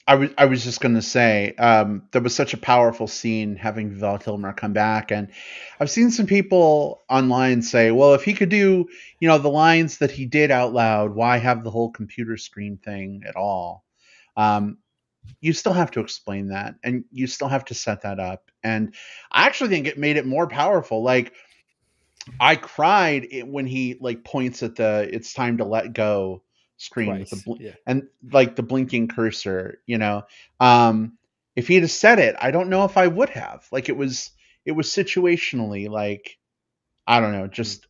I was just going to say, there was such a powerful scene having Val Kilmer come back, and I've seen some people online say, well, if he could do, the lines that he did out loud, why have the whole computer screen thing at all? Um, you still have to explain that, and you still have to set that up. And I actually think it made it more powerful. Like, I cried when he like points at the "It's time to let go" screen with Twice. Yeah. and like the blinking cursor. If he'd have said it, I don't know if I would have. Like, it was situationally, like, I don't know, just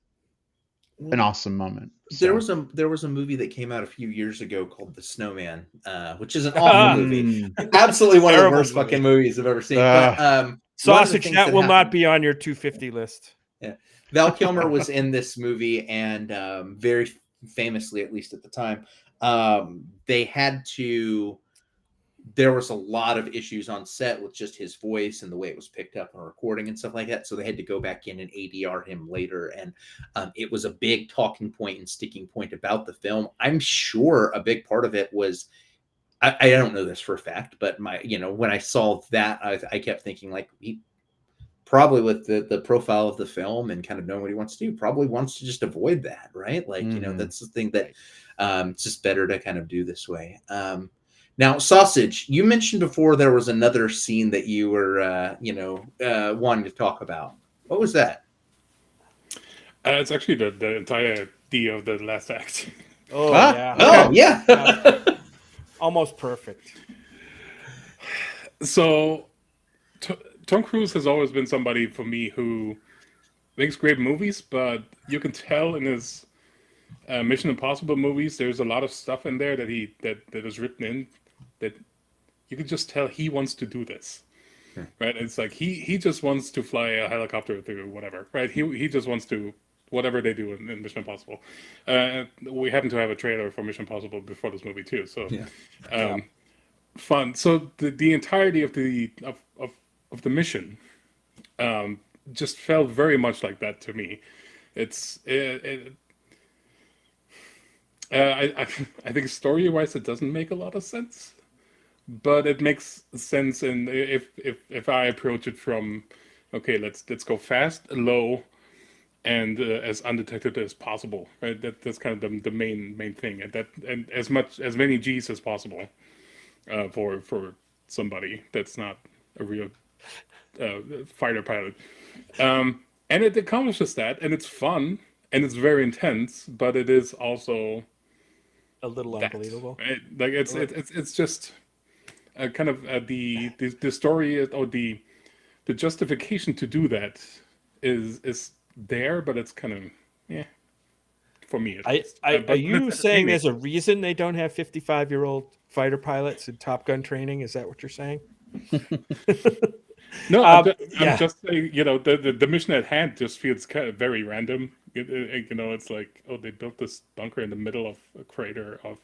an awesome moment. There So. was a movie that came out a few years ago called The Snowman, which is an awful movie. Absolutely one of the Terrible worst movie. fucking movies I've ever seen. Ugh. But Sausage, that will not be on your 250 list. Yeah. Val Kilmer was in this movie, and very famously, at least at the time, they had to. There was a lot of issues on set with just his voice and the way it was picked up on recording and stuff like that. So they had to go back in and ADR him later, and it was a big talking point and sticking point about the film. I'm sure a big part of it was. I don't know this for a fact, but when I saw that, I kept thinking, like, he probably, with the profile of the film and kind of knowing what he wants to do, probably wants to just avoid that, right? Like, that's the thing that it's just better to kind of do this way. Now, Sausage, you mentioned before there was another scene that you were, wanting to talk about. What was that? It's actually the entirety of the last act. Oh, Ah, yeah. Oh, yeah. Almost perfect. So, Tom Cruise has always been somebody for me who makes great movies, but you can tell in his Mission Impossible movies, there's a lot of stuff in there that is written in that you can just tell he wants to do this, right? It's like he just wants to fly a helicopter through whatever, right? He just wants to whatever they do in Mission Impossible. We happen to have a trailer for Mission Impossible before this movie too, so fun. So the entirety of the mission just felt very much like that to me. I think story-wise it doesn't make a lot of sense, but it makes sense if I approach it from, okay, let's go fast, low, and as undetected as possible. Right, that's kind of the main thing, and as many G's as possible for somebody that's not a real fighter pilot. And it accomplishes that, and it's fun, and it's very intense, but it is also A little unbelievable. right? Like it's just kind of the story or the justification to do that is there, but it's kind of for me. Are you saying there's a reason they don't have 55-year-old fighter pilots in Top Gun training? Is that what you're saying? No, yeah. I'm just saying, the mission at hand just feels kind of very random. It's like, oh, they built this bunker in the middle of a crater of.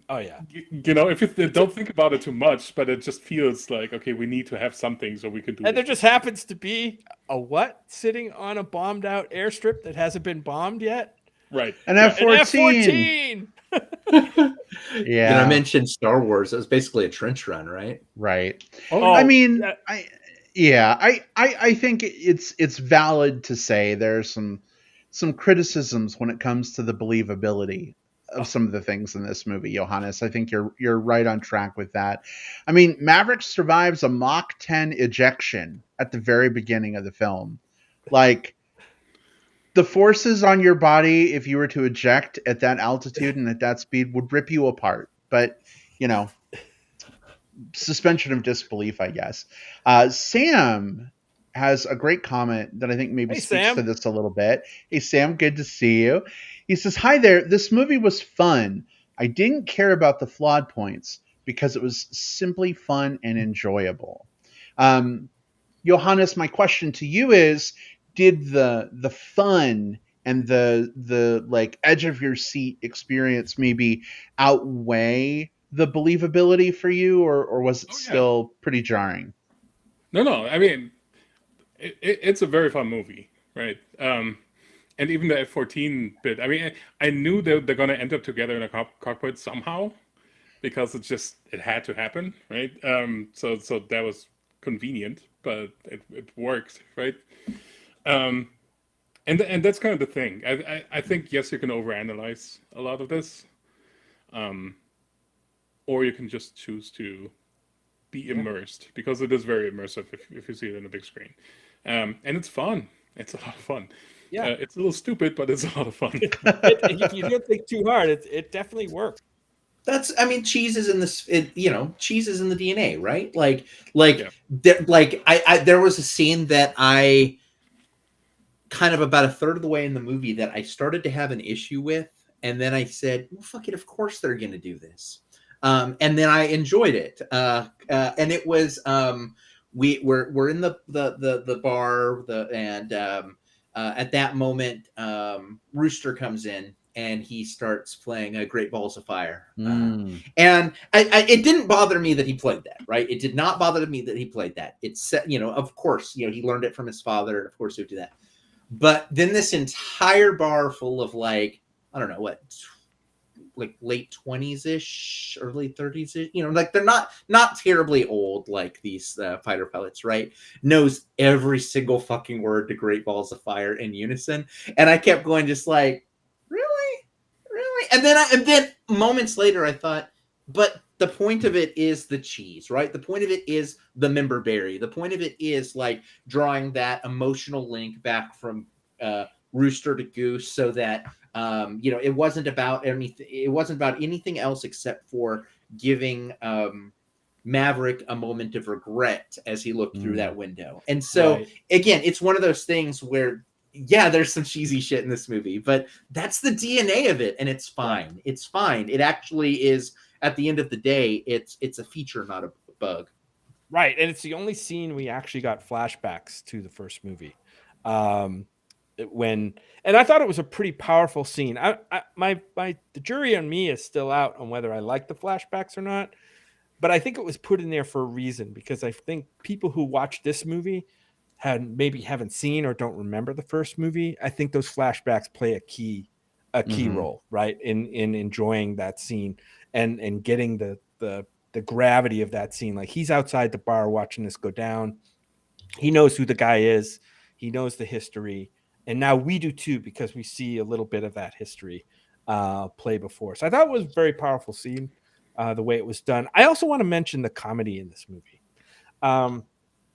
Oh yeah. If you don't think about it too much, but it just feels like, okay, we need to have something so we can do. And there just happens to be a what sitting on a bombed out airstrip that hasn't been bombed yet? Right. An F-14. An F-14. Yeah. I mentioned Star Wars. It was basically a trench run, right? Right. Oh, I mean, yeah. I think it's valid to say there's some criticisms when it comes to the believability of some of the things in this movie, Johannes. I think you're right on track with that. I mean, Maverick survives a Mach 10 ejection at the very beginning of the film. Like, the forces on your body, if you were to eject at that altitude and at that speed, would rip you apart. But, suspension of disbelief, I guess. Sam has a great comment that I think maybe speaks to this a little bit. Hey, Sam, good to see you. He says, hi there. This movie was fun. I didn't care about the flawed points because it was simply fun and enjoyable. Johannes, my question to you is, did the fun and the like edge of your seat experience maybe outweigh the believability for you, or was it still pretty jarring? No. I mean, it's a very fun movie, right? And even the F-14 bit. I mean, I knew they're going to end up together in a cockpit somehow, because it had to happen, right? So that was convenient, but it worked, right? Um, and that's kind of the thing. I think yes, you can overanalyze a lot of this, or you can just choose to be immersed because it is very immersive if you see it on a big screen, and it's fun. It's a lot of fun. Yeah. It's a little stupid, but it's a lot of fun. If you don't think too hard, it definitely works. Cheese is in this. Cheese is in the DNA, right? Yeah. There was a scene that I kind of about a third of the way in the movie that I started to have an issue with, and then I said, "Well, fuck it. Of course they're going to do this." And then I enjoyed it. And it was we're in the bar, at that moment, Rooster comes in and he starts playing Great Balls of Fire. And it didn't bother me that he played that, right? It did not bother me that he played that. It's, of course, he learned it from his father, and of course he would do that. But then this entire bar full of I don't know what, like late 20s ish, early 30s ish, they're not terribly old, like these fighter pilots, right? Knows every single fucking word to Great Balls of Fire in unison. And I kept going just like, really? And then moments later I thought, but the point of it is the cheese, right? The point of it is the member berry. The point of it is drawing that emotional link back from Rooster to Goose, so that it wasn't about anything. It wasn't about anything else except for giving Maverick a moment of regret as he looked through that window. And so again, it's one of those things where, yeah, there's some cheesy shit in this movie, but that's the DNA of it, and it's fine. Right. It's fine. It actually is. At the end of the day, it's a feature, not a bug. Right, and it's the only scene we actually got flashbacks to the first movie. And I thought it was a pretty powerful scene. The jury on me is still out on whether I like the flashbacks or not, but I think it was put in there for a reason, because I think people who watch this movie haven't seen or don't remember the first movie. I think those flashbacks play a key role, right, in enjoying that scene and getting the gravity of that scene. Like, he's outside the bar watching this go down. He knows who the guy is. He knows the history. And now we do too, because we see a little bit of that history play before. So I thought it was a very powerful scene, the way it was done. I also want to mention the comedy in this movie.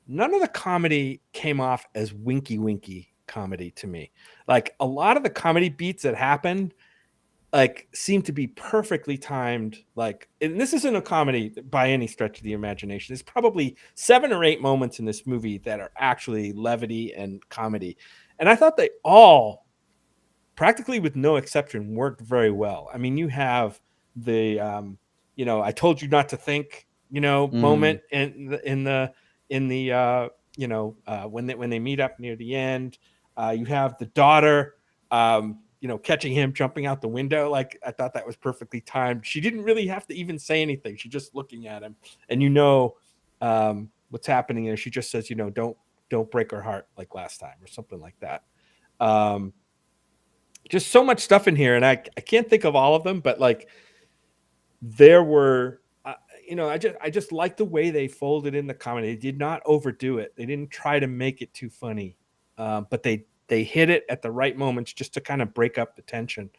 None of the comedy came off as winky comedy to me. Like, a lot of the comedy beats that happened seem to be perfectly timed. And this isn't a comedy by any stretch of the imagination. There's probably 7 or 8 moments in this movie that are actually levity and comedy. And I thought they all, practically with no exception, worked very well. I mean, you have the, I told you not to think, moment when they meet up near the end. You have the daughter, catching him jumping out the window. I thought that was perfectly timed. She didn't really have to even say anything. She's just looking at him, and what's happening there. She just says, don't break her heart like last time, or something like that. Just so much stuff in here, and I can't think of all of them, but there were, I just like the way they folded in the comedy. They did not overdo it. They didn't try to make it too funny, but they hit it at the right moments just to kind of break up the tension.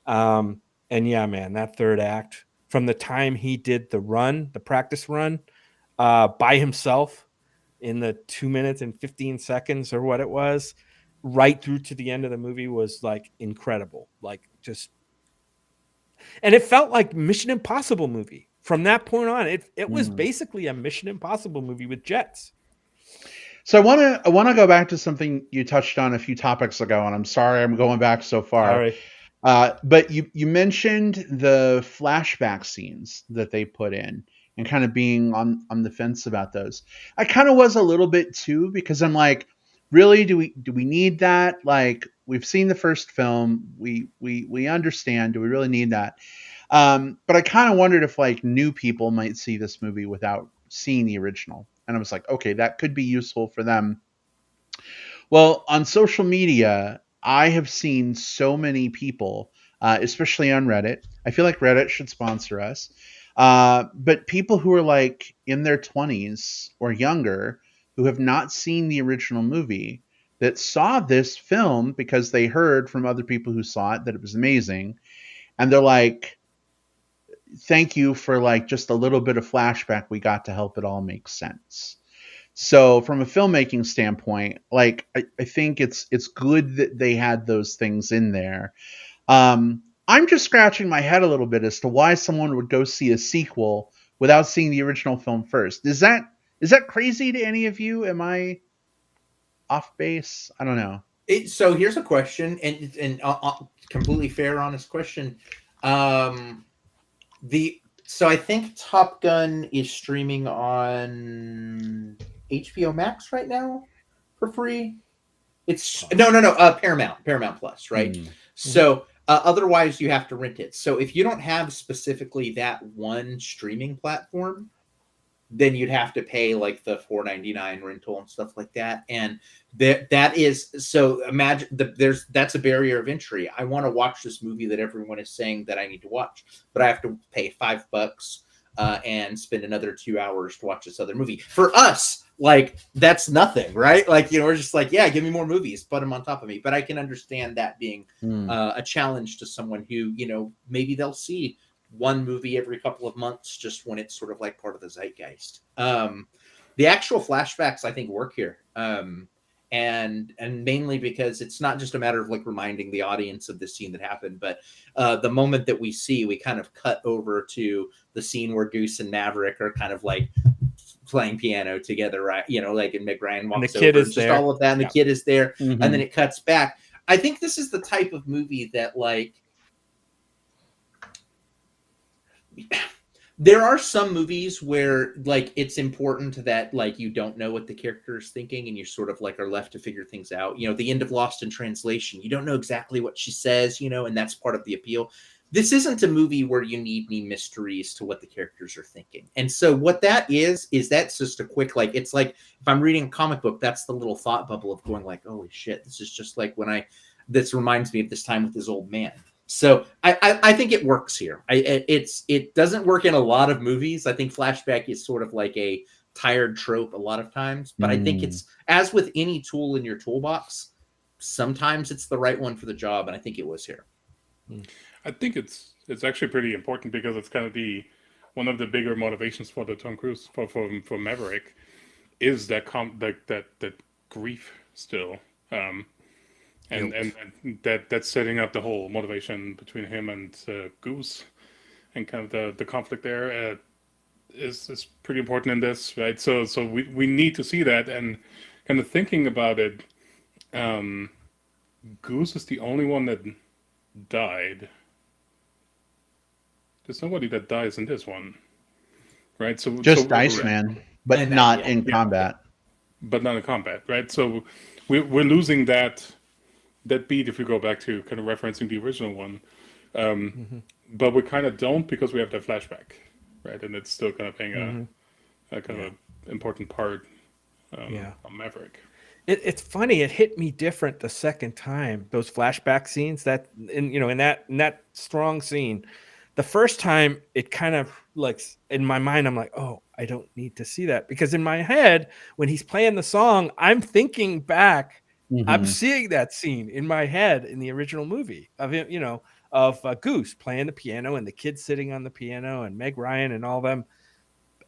And yeah, man, that third act, from the time he did the practice run by himself in the 2 minutes and 15 seconds or what it was, right through to the end of the movie, was incredible. And it felt like Mission Impossible movie. From that point on, it was basically a Mission Impossible movie with jets. So I want to go back to something you touched on a few topics ago, and I'm sorry I'm going back so far. But you mentioned the flashback scenes that they put in, and kind of being on the fence about those. I kind of was a little bit too, because I'm like, really, do we need that? We've seen the first film, we understand. Do we really need that? But I kind of wondered if new people might see this movie without seeing the original. And I was like, okay, that could be useful for them. Well, on social media, I have seen so many people, especially on Reddit. I feel like Reddit should sponsor us. But people who are like in their 20s or younger who have not seen the original movie that saw this film because they heard from other people who saw it that it was amazing, and they're like, thank you for like just a little bit of flashback we got to help it all make sense. So from a filmmaking standpoint, like I think it's good that they had those things in there. I'm just scratching my head a little bit as to why someone would go see a sequel without seeing the original film first. Is that crazy to any of you? Am I off base? I don't know. So here's a question, and completely fair, honest question. So I think Top Gun is streaming on HBO Max right now for free. It's no Paramount Plus, right? Mm. So otherwise you have to rent it. So if you don't have specifically that one streaming platform, then you'd have to pay like the $4.99 rental and stuff like that. And that is, so imagine that's a barrier of entry. I want to watch this movie that everyone is saying that I need to watch, but I have to pay $5 and spend another 2 hours to watch this other movie. For us, like, that's nothing, right? Like, you know, we're just like, yeah, give me more movies, put them on top of me. But I can understand that being a challenge to someone who, you know, maybe they'll see one movie every couple of months just when it's sort of like part of the zeitgeist. The actual flashbacks, I think, work here. And mainly because it's not just a matter of like reminding the audience of the scene that happened, but the moment that we kind of cut over to the scene where Goose and Maverick are kind of like playing piano together, right? You know, like, and Meg Ryan walks the kid over, is just there. all of that, and the kid is there, Mhm. and then it cuts back. I think this is the type of movie that, like, there are some movies where, like, it's important that, like, you don't know what the character is thinking and you sort of like are left to figure things out. You know, the end of Lost in Translation, you don't know exactly what she says, you know, and that's part of the appeal. This isn't a movie where you need any mysteries to what the characters are thinking. And so what that is that's just a quick, like, it's like if I'm reading a comic book, that's the little thought bubble of going like, holy shit, this is just like this reminds me of this time with this old man. So I think it works here. It doesn't work in a lot of movies. I think flashback is sort of like a tired trope a lot of times, but I think it's, as with any tool in your toolbox, sometimes it's the right one for the job, and I think it was here. I think it's actually pretty important because it's kind of one of the bigger motivations for the Tom Cruise for Maverick is that that grief still. And that's setting up the whole motivation between him and Goose, and kind of the conflict there is pretty important in this, right? So we need to see that, and kind of thinking about it, Goose is the only one that died. There's nobody that dies in this one, right? So Just Iceman, but And not that, in combat. but not in combat, right? So we're losing that beat if we go back to kind of referencing the original one, but we kind of don't, because we have that flashback, right? And it's still kind of playing a kind of important part on Maverick. It's funny. It hit me different the second time. Those flashback scenes that, in that strong scene, the first time it kind of, like, in my mind, I'm like, oh, I don't need to see that, because in my head when he's playing the song, I'm thinking back. I'm seeing that scene in my head in the original movie of him, of Goose playing the piano and the kids sitting on the piano and Meg Ryan and all them.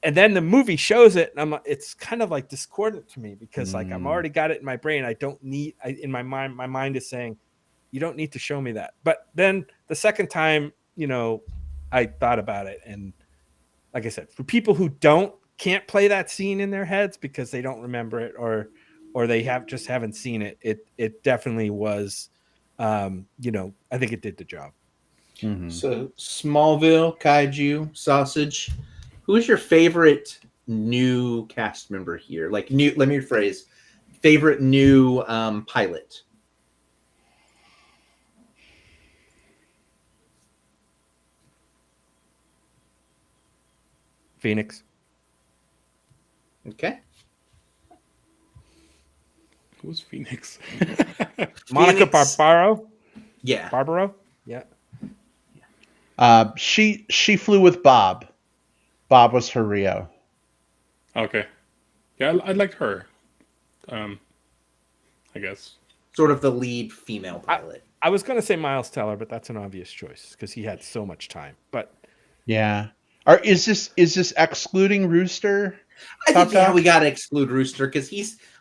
And then the movie shows it, and it's kind of like discordant to me, because like I'm already got it in my brain. I don't need, in my mind is saying, you don't need to show me that. But then the second time, I thought about it, and like I said, for people who can't play that scene in their heads because they don't remember it, or they haven't seen it, it definitely was, I think it did the job. So Smallville, Kaiju, Sausage, who is your favorite new cast member here? Like, new, let me rephrase, favorite new pilot. Phoenix. Okay. Who's Phoenix? Monica Barbaro. Yeah. Barbaro. Yeah. She flew with Bob. Bob was her Rio. Okay. Yeah, I liked her. I guess. Sort of the lead female pilot. I was going to say Miles Teller, but that's an obvious choice because he had so much time. But Yeah. Is this excluding Rooster? I think Top? we got to exclude Rooster because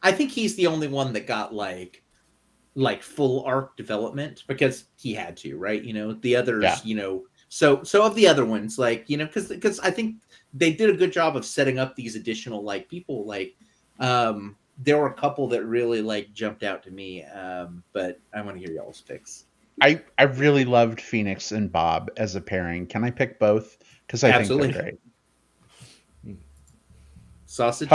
I think he's the only one that got like full arc development because he had to, right? The others, so of the other ones, like, because I think they did a good job of setting up these additional like people, like there were a couple that really like jumped out to me, but I want to hear y'all's picks. I really loved Phoenix and Bob as a pairing. Can I pick both? Because I think they're great. Sausage.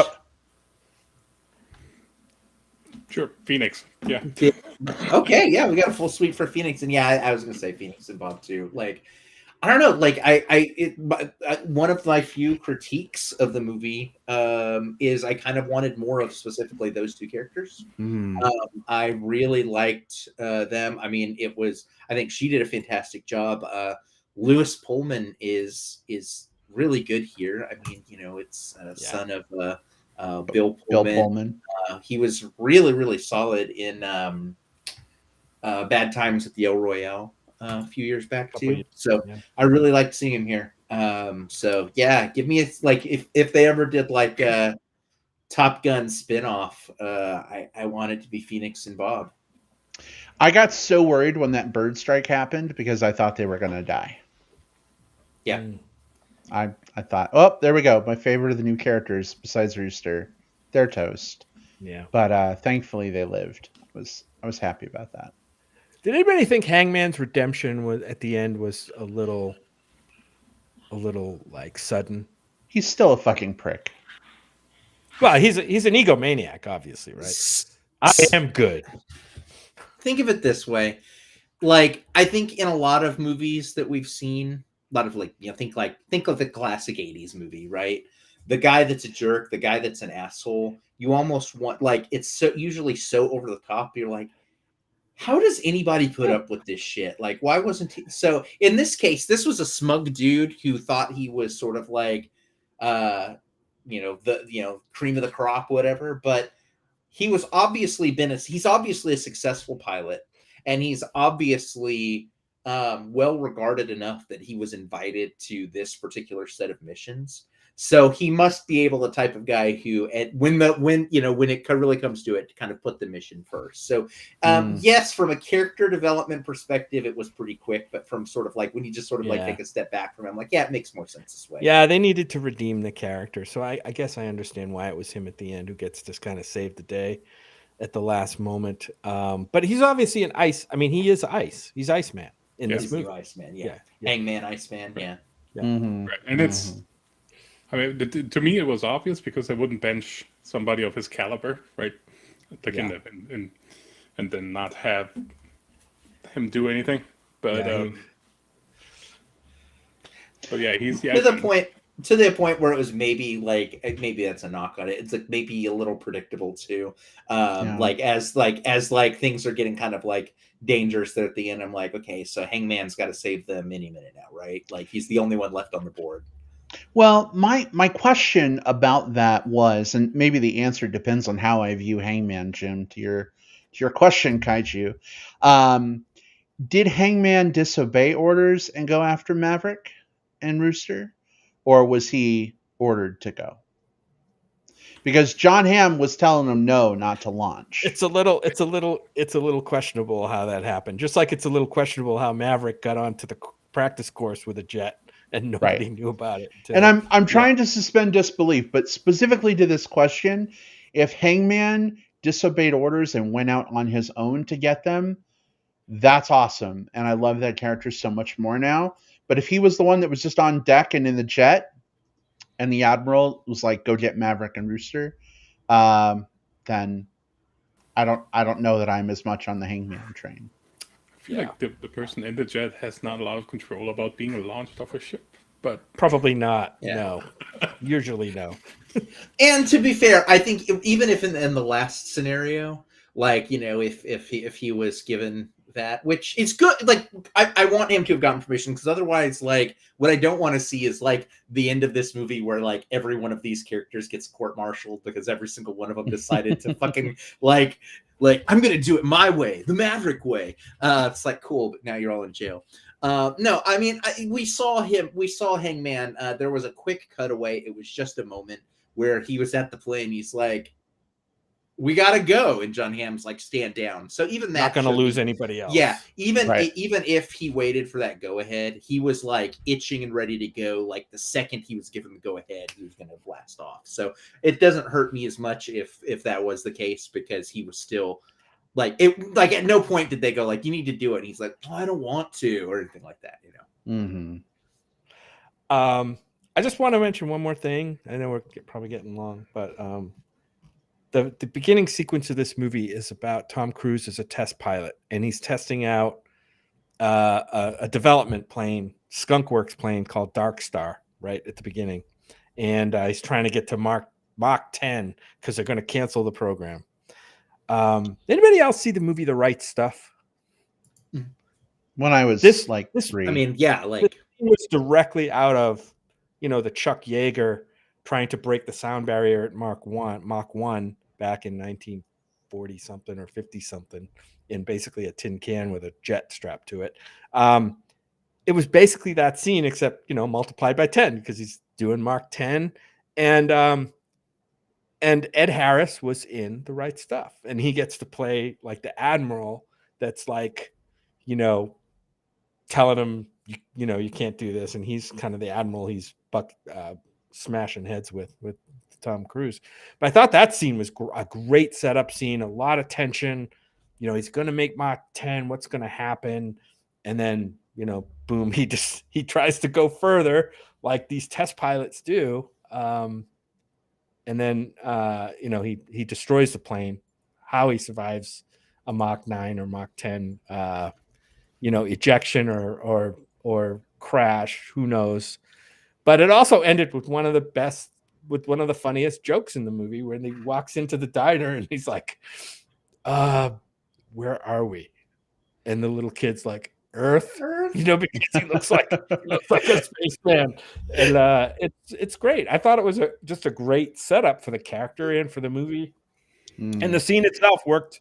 Sure, Phoenix. Yeah. Okay, yeah, we got a full suite for Phoenix, and yeah, I was gonna say Phoenix and Bob too. Like, I don't know, like one of my few critiques of the movie is I kind of wanted more of specifically those two characters. I really liked them. I mean, I think she did a fantastic job. Lewis Pullman is really good here. I mean, it's son of Bill Pullman. He was really, really solid in Bad Times at the El Royale a few years back too. So I really liked seeing him here. So yeah, give me if they ever did like a Top Gun spinoff, I want it to be Phoenix and Bob. I got so worried when that bird strike happened because I thought they were going to die. Yeah. I thought, oh, there we go. My favorite of the new characters besides Rooster, they're toast. Yeah. But thankfully they lived. I was happy about that. Did anybody think Hangman's redemption was at the end was a little like sudden? He's still a fucking prick. Well, he's an egomaniac, obviously, right? I am good. Think of it this way. Like, I think in a lot of movies that we've seen, a lot of think of the classic 80s movie, right? The guy that's a jerk, the guy that's an asshole, you almost want, like, it's so usually so over the top. You're like, how does anybody put up with this shit? Like, why wasn't he? So in this case, this was a smug dude who thought he was sort of like, cream of the crop, whatever. But he's obviously a successful pilot, and he's obviously well regarded enough that he was invited to this particular set of missions. So he must be the type of guy who, when it really comes to it, kind of put the mission first. So yes, from a character development perspective, it was pretty quick. But from sort of like when you just sort of like take a step back from him, like, yeah, it makes more sense this way. Yeah, they needed to redeem the character. So I guess I understand why it was him at the end who gets to kind of save the day at the last moment. But he's obviously an ice. I mean, he is ice. He's Iceman in this movie. Iceman, yeah. Hangman, Iceman, yeah. Mm-hmm. Right. And it's, I mean, to me, it was obvious because they wouldn't bench somebody of his caliber, right? Like and then not have him do anything. But yeah, he's to the point where it was maybe that's a knock on it. It's like maybe a little predictable too. Like as things are getting kind of like dangerous there at the end, I'm like, okay, so Hangman's got to save them any minute now, right? Like he's the only one left on the board. Well, my question about that was, and maybe the answer depends on how I view Hangman, Jim, to your question, Kaiju. Did Hangman disobey orders and go after Maverick and Rooster? Or was he ordered to go? Because John Hamm was telling him no, not to launch. It's a little questionable how that happened. Just like it's a little questionable how Maverick got onto the practice course with a jet and nobody knew about it. And I'm trying to suspend disbelief, but specifically to this question, if Hangman disobeyed orders and went out on his own to get them, that's awesome. And I love that character so much more now. But if he was the one that was just on deck and in the jet, and the Admiral was like, go get Maverick and Rooster, then I don't know that I'm as much on the Hangman train. I feel like the person in the jet has not a lot of control about being launched off a ship, but probably not. Yeah. No, usually no. And to be fair, I think even if in the last scenario, like if he was given that, which is good. Like, I want him to have gotten permission, because otherwise, like, what I don't want to see is like the end of this movie where like every one of these characters gets court-martialed because every single one of them decided to fucking like I'm gonna do it my way, the Maverick way. It's like, cool, but now you're all in jail. No, I mean, we saw Hangman. There was a quick cutaway. It was just a moment where he was at the plane. He's like, we gotta go, and John Hamm's like, stand down. So even that, not going to lose anybody else. Yeah, even Right. even if he waited for that go ahead, he was like itching and ready to go. Like the second he was given the go ahead, he was going to blast off. So it doesn't hurt me as much if that was the case, because he was still like it. Like at no point did they go like, you need to do it, and he's like, oh, I don't want to, or anything like that. You know. Mm-hmm. I just want to mention one more thing. I know we're probably getting long, but the beginning sequence of this movie is about Tom Cruise as a test pilot, and he's testing out a development plane, Skunk Works plane called Dark Star, right at the beginning, and he's trying to get to Mach 10 because they're going to cancel the program. Anybody else see the movie The Right Stuff? When I was This 3. I mean, yeah, like it was directly out of, the Chuck Yeager trying to break the sound barrier at Mach 1 back in 1940 something or 50 something, in basically a tin can with a jet strapped to it. It was basically that scene, except multiplied by 10, because he's doing Mach 10, and Ed Harris was in The Right Stuff, and he gets to play like the admiral that's like, telling him, you can't do this, and he's kind of the admiral he's smashing heads with Tom Cruise. But I thought that scene was a great setup scene, a lot of tension. He's going to make Mach 10. What's going to happen? And then, boom, he tries to go further like these test pilots do. And then, he destroys the plane. How he survives a Mach 9 or Mach 10, ejection or crash, who knows? But it also ended with one of the funniest jokes in the movie, when he walks into the diner and he's like, where are we? And the little kid's like, Earth, because he looks like a spaceman. And it's great. I thought it was just a great setup for the character and for the movie. And the scene itself worked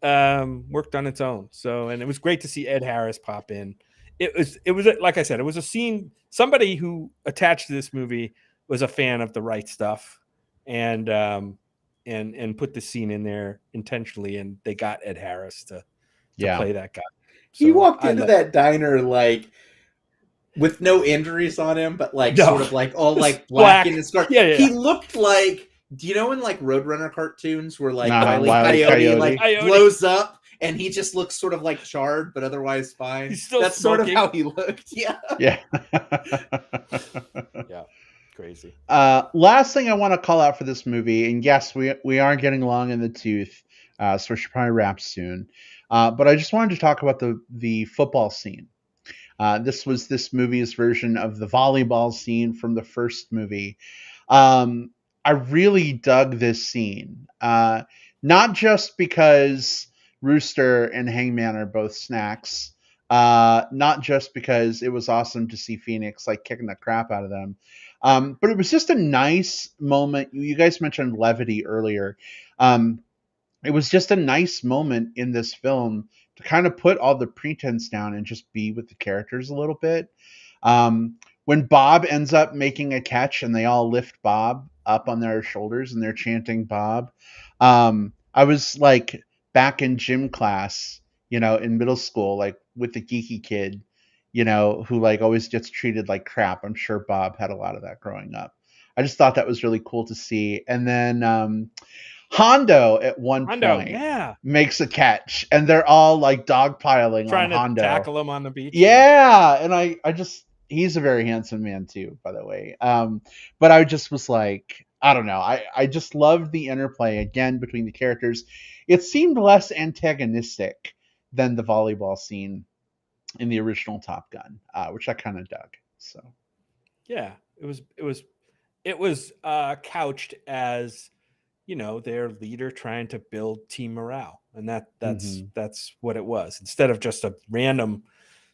on its own. So, and it was great to see Ed Harris pop in. It was like I said, it was a scene. Somebody who attached to this movie was a fan of The Right Stuff, and put the scene in there intentionally, and they got Ed Harris to play that guy. He walked into that diner like with no injuries on him, but like sort of like all like black in his scar. Yeah. He looked like, do you know in like Roadrunner cartoons where like Wile Wile E. Coyote like blows up and he just looks sort of like charred but otherwise fine? He's still That's smoking. sort of how he looked. Yeah. Yeah. Yeah. Crazy. Last thing I want to call out for this movie, and yes, we are getting long in the tooth, so we should probably wrap soon. But I just wanted to talk about the football scene. This was this movie's version of the volleyball scene from the first movie. I really dug this scene, not just because Rooster and Hangman are both snacks, not just because it was awesome to see Phoenix like kicking the crap out of them, but it was just a nice moment. You guys mentioned levity earlier. It was just a nice moment in this film to kind of put all the pretense down and just be with the characters a little bit. When Bob ends up making a catch and they all lift Bob up on their shoulders and they're chanting Bob, I was like back in gym class, in middle school, like with the geeky kid, who like always gets treated like crap. I'm sure Bob had a lot of that growing up. I just thought that was really cool to see. And then Hondo at one point makes a catch, and they're all like dogpiling trying on Hondo. To tackle him on the beach. Yeah, and I just, he's a very handsome man too, by the way. But I just was like, I don't know. I just loved the interplay again between the characters. It seemed less antagonistic than the volleyball scene in the original Top Gun, which I kind of dug. So yeah, it was couched as, their leader trying to build team morale, and that's Mhm. that's what it was. Instead of just a random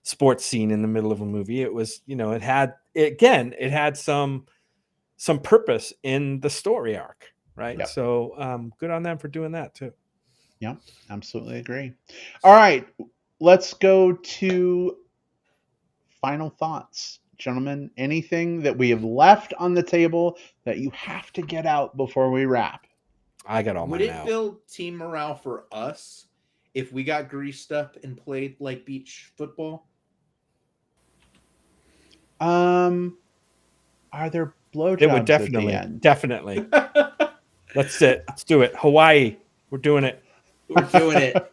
sports scene in the middle of a movie, it was it had some purpose in the story arc, right? Yep. So good on them for doing that too. Yep, absolutely agree. All right, let's go to final thoughts. Gentlemen, anything that we have left on the table that you have to get out before we wrap? I got all Would mine it out. build team morale for us if we got greased up and played like beach football? Are there blowjobs It would at the end? definitely. Let's do it. Hawaii, we're doing it. We're doing it.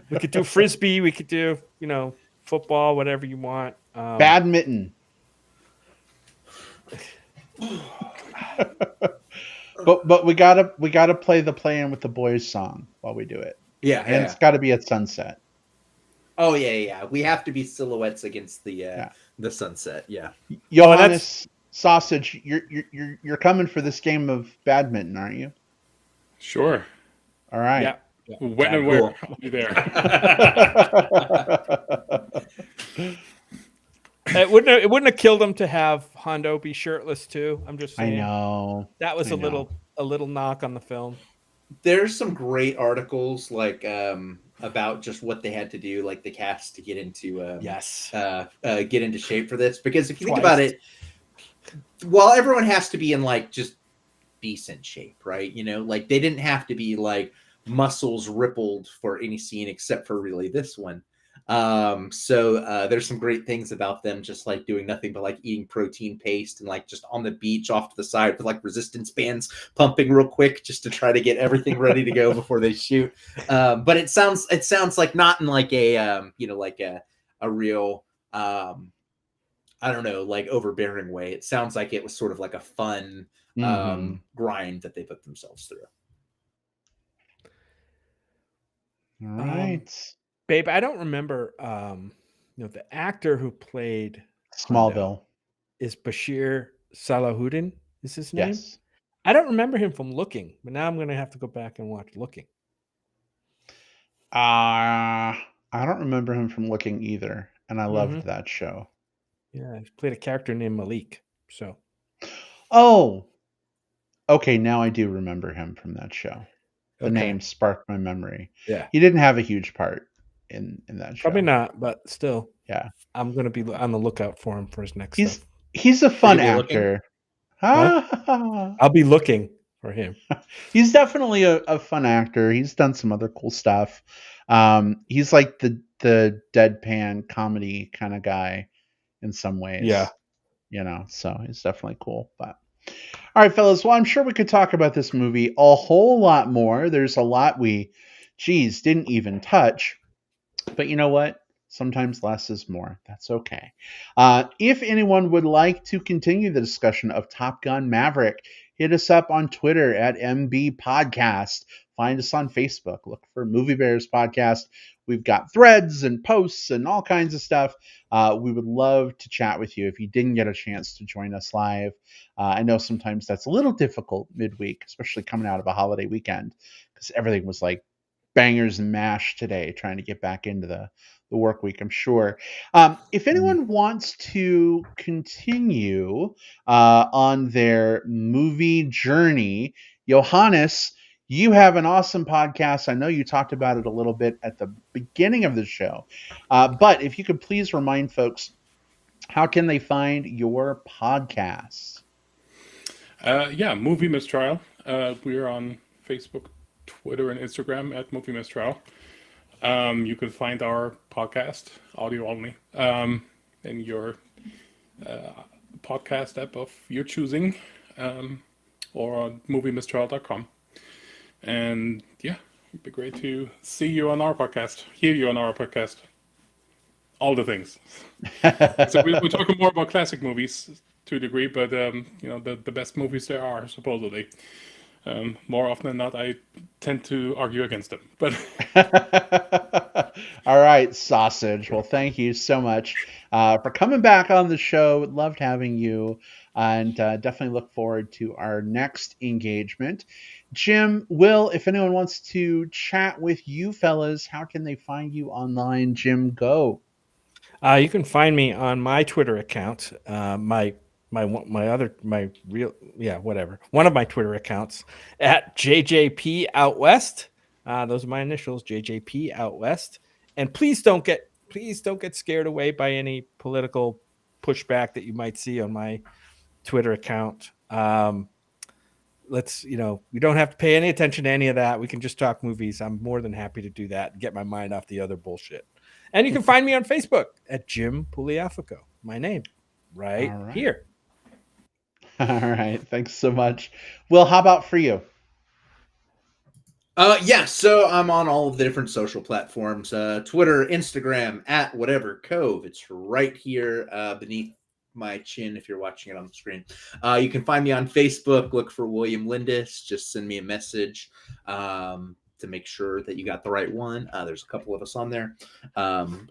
We could do frisbee. We could do football, whatever you want. Badminton. but we gotta play the Playing with the Boys song while we do it. Yeah, And it's got to be at sunset. Oh yeah. We have to be silhouettes against the sunset. Yeah. Johannes, Sausage, you're coming for this game of badminton, aren't you? Sure. All right. Yeah. When and where? I'll be there. It wouldn't have killed him to have Hondo be shirtless too. I'm just I saying. know. That was I a little knock on the film. There's some great articles about just what they had to do, like the cast, to get into get into shape for this. Because if you think about it, while everyone has to be in like just decent shape, right? Like they didn't have to be like muscles rippled for any scene except for really this one. So there's some great things about them just like doing nothing but like eating protein paste and like just on the beach off to the side with like resistance bands pumping real quick just to try to get everything ready to go before they shoot. But it sounds like not in like a like a real I don't know, like overbearing way. It sounds like it was sort of like a fun grind that they put themselves through. All right. Babe, I don't remember the actor who played Smallville Hondo is Bashir Salahuddin is his name? Yes. I don't remember him from Looking, but now I'm going to have to go back and watch Looking. I don't remember him from Looking either, and I loved that show. Yeah, he played a character named Malik. So. Oh. Okay, now I do remember him from that show. The name sparked my memory. Yeah. He didn't have a huge part in that show. Probably not, but still. Yeah. I'm going to be on the lookout for him for his next stuff. He's a fun actor. I'll be looking for him. He's definitely a fun actor. He's done some other cool stuff. He's like the deadpan comedy kind of guy in some ways. Yeah. So he's definitely cool. But all right, fellas. Well, I'm sure we could talk about this movie a whole lot more. There's a lot we didn't even touch. But you know what? Sometimes less is more. That's okay. If anyone would like to continue the discussion of Top Gun Maverick, hit us up on Twitter at MB Podcast. Find us on Facebook. Look for Movie Bears Podcast. We've got threads and posts and all kinds of stuff. We would love to chat with you if you didn't get a chance to join us live. I know sometimes that's a little difficult midweek, especially coming out of a holiday weekend, because everything was like bangers and mash today, trying to get back into the work week, I'm sure. If anyone wants to continue on their movie journey, Johannes, you have an awesome podcast. I know you talked about it a little bit at the beginning of the show, but if you could please remind folks, how can they find your podcast? Movie Mistrial. We're on Facebook, Twitter, and Instagram at Movie Mistrial. You can find our podcast, audio only, in your podcast app of your choosing, or on moviemistrial.com. And yeah, it'd be great to see you on our podcast, hear you on our podcast, all the things. So we're talking more about classic movies to a degree, but the best movies there are, supposedly. More often than not, I tend to argue against them. But All right, Sausage. Well, thank you so much for coming back on the show. Loved having you, and definitely look forward to our next engagement. Jim, Will, if anyone wants to chat with you fellas, how can they find you online? Jim, go. You can find me on my Twitter account. One of my Twitter accounts at JJP Out West. Those are my initials, JJP Out West. And please don't get scared away by any political pushback that you might see on my Twitter account. We don't have to pay any attention to any of that. We can just talk movies. I'm more than happy to do that and get my mind off the other bullshit. And you can find me on Facebook at Jim Pugliafico. My name right here. All right. Thanks so much. Will, how about for you? So I'm on all of the different social platforms, Twitter, Instagram, at whatever Cove. It's right here beneath my chin if you're watching it on the screen. You can find me on Facebook. Look for William Lindis. Just send me a message to make sure that you got the right one. There's a couple of us on there.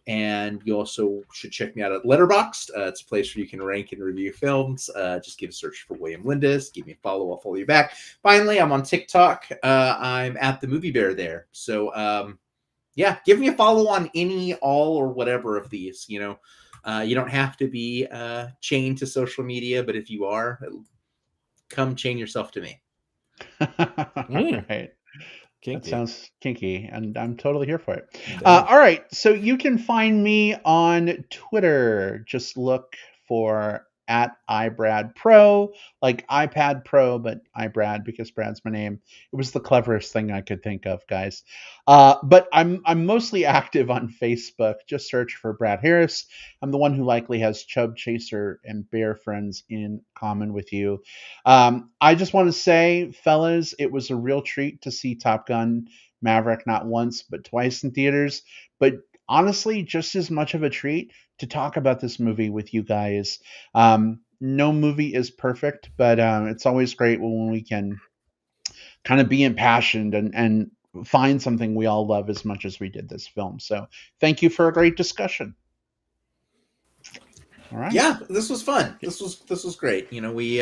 And you also should check me out at Letterboxd. It's a place where you can rank and review films. Just give a search for William Lindis. Give me a follow. I'll follow you back. Finally, I'm on TikTok. I'm at the Movie Bear there. So give me a follow on any, all, or whatever of these. You don't have to be chained to social media, but if you are, come chain yourself to me. All right. Kinky. That sounds kinky, and I'm totally here for it. All right, so you can find me on Twitter. Just look for at iBradPro, like iPad Pro, but iBrad because Brad's my name. It was the cleverest thing I could think of, guys. But I'm mostly active on Facebook. Just search for Brad Harris. I'm the one who likely has Chub Chaser and Bear friends in common with you. I just want to say, fellas, it was a real treat to see Top Gun Maverick not once but twice in theaters. But honestly, just as much of a treat to talk about this movie with you guys. No movie is perfect, but it's always great when we can kind of be impassioned and find something we all love as much as we did this film. So thank you for a great discussion. All right. Yeah, this was fun. This was great. We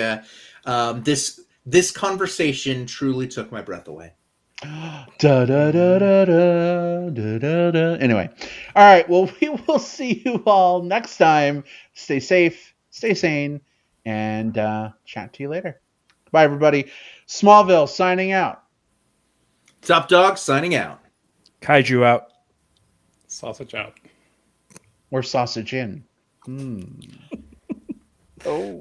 this conversation truly took my breath away. Da, da, da, da, da, da, da, da. Anyway, all right. Well, we will see you all next time. Stay safe, stay sane, and chat to you later. Bye, everybody. Smallville signing out. Top Dog signing out. Kaiju out. sausage out. Or sausage in. Oh.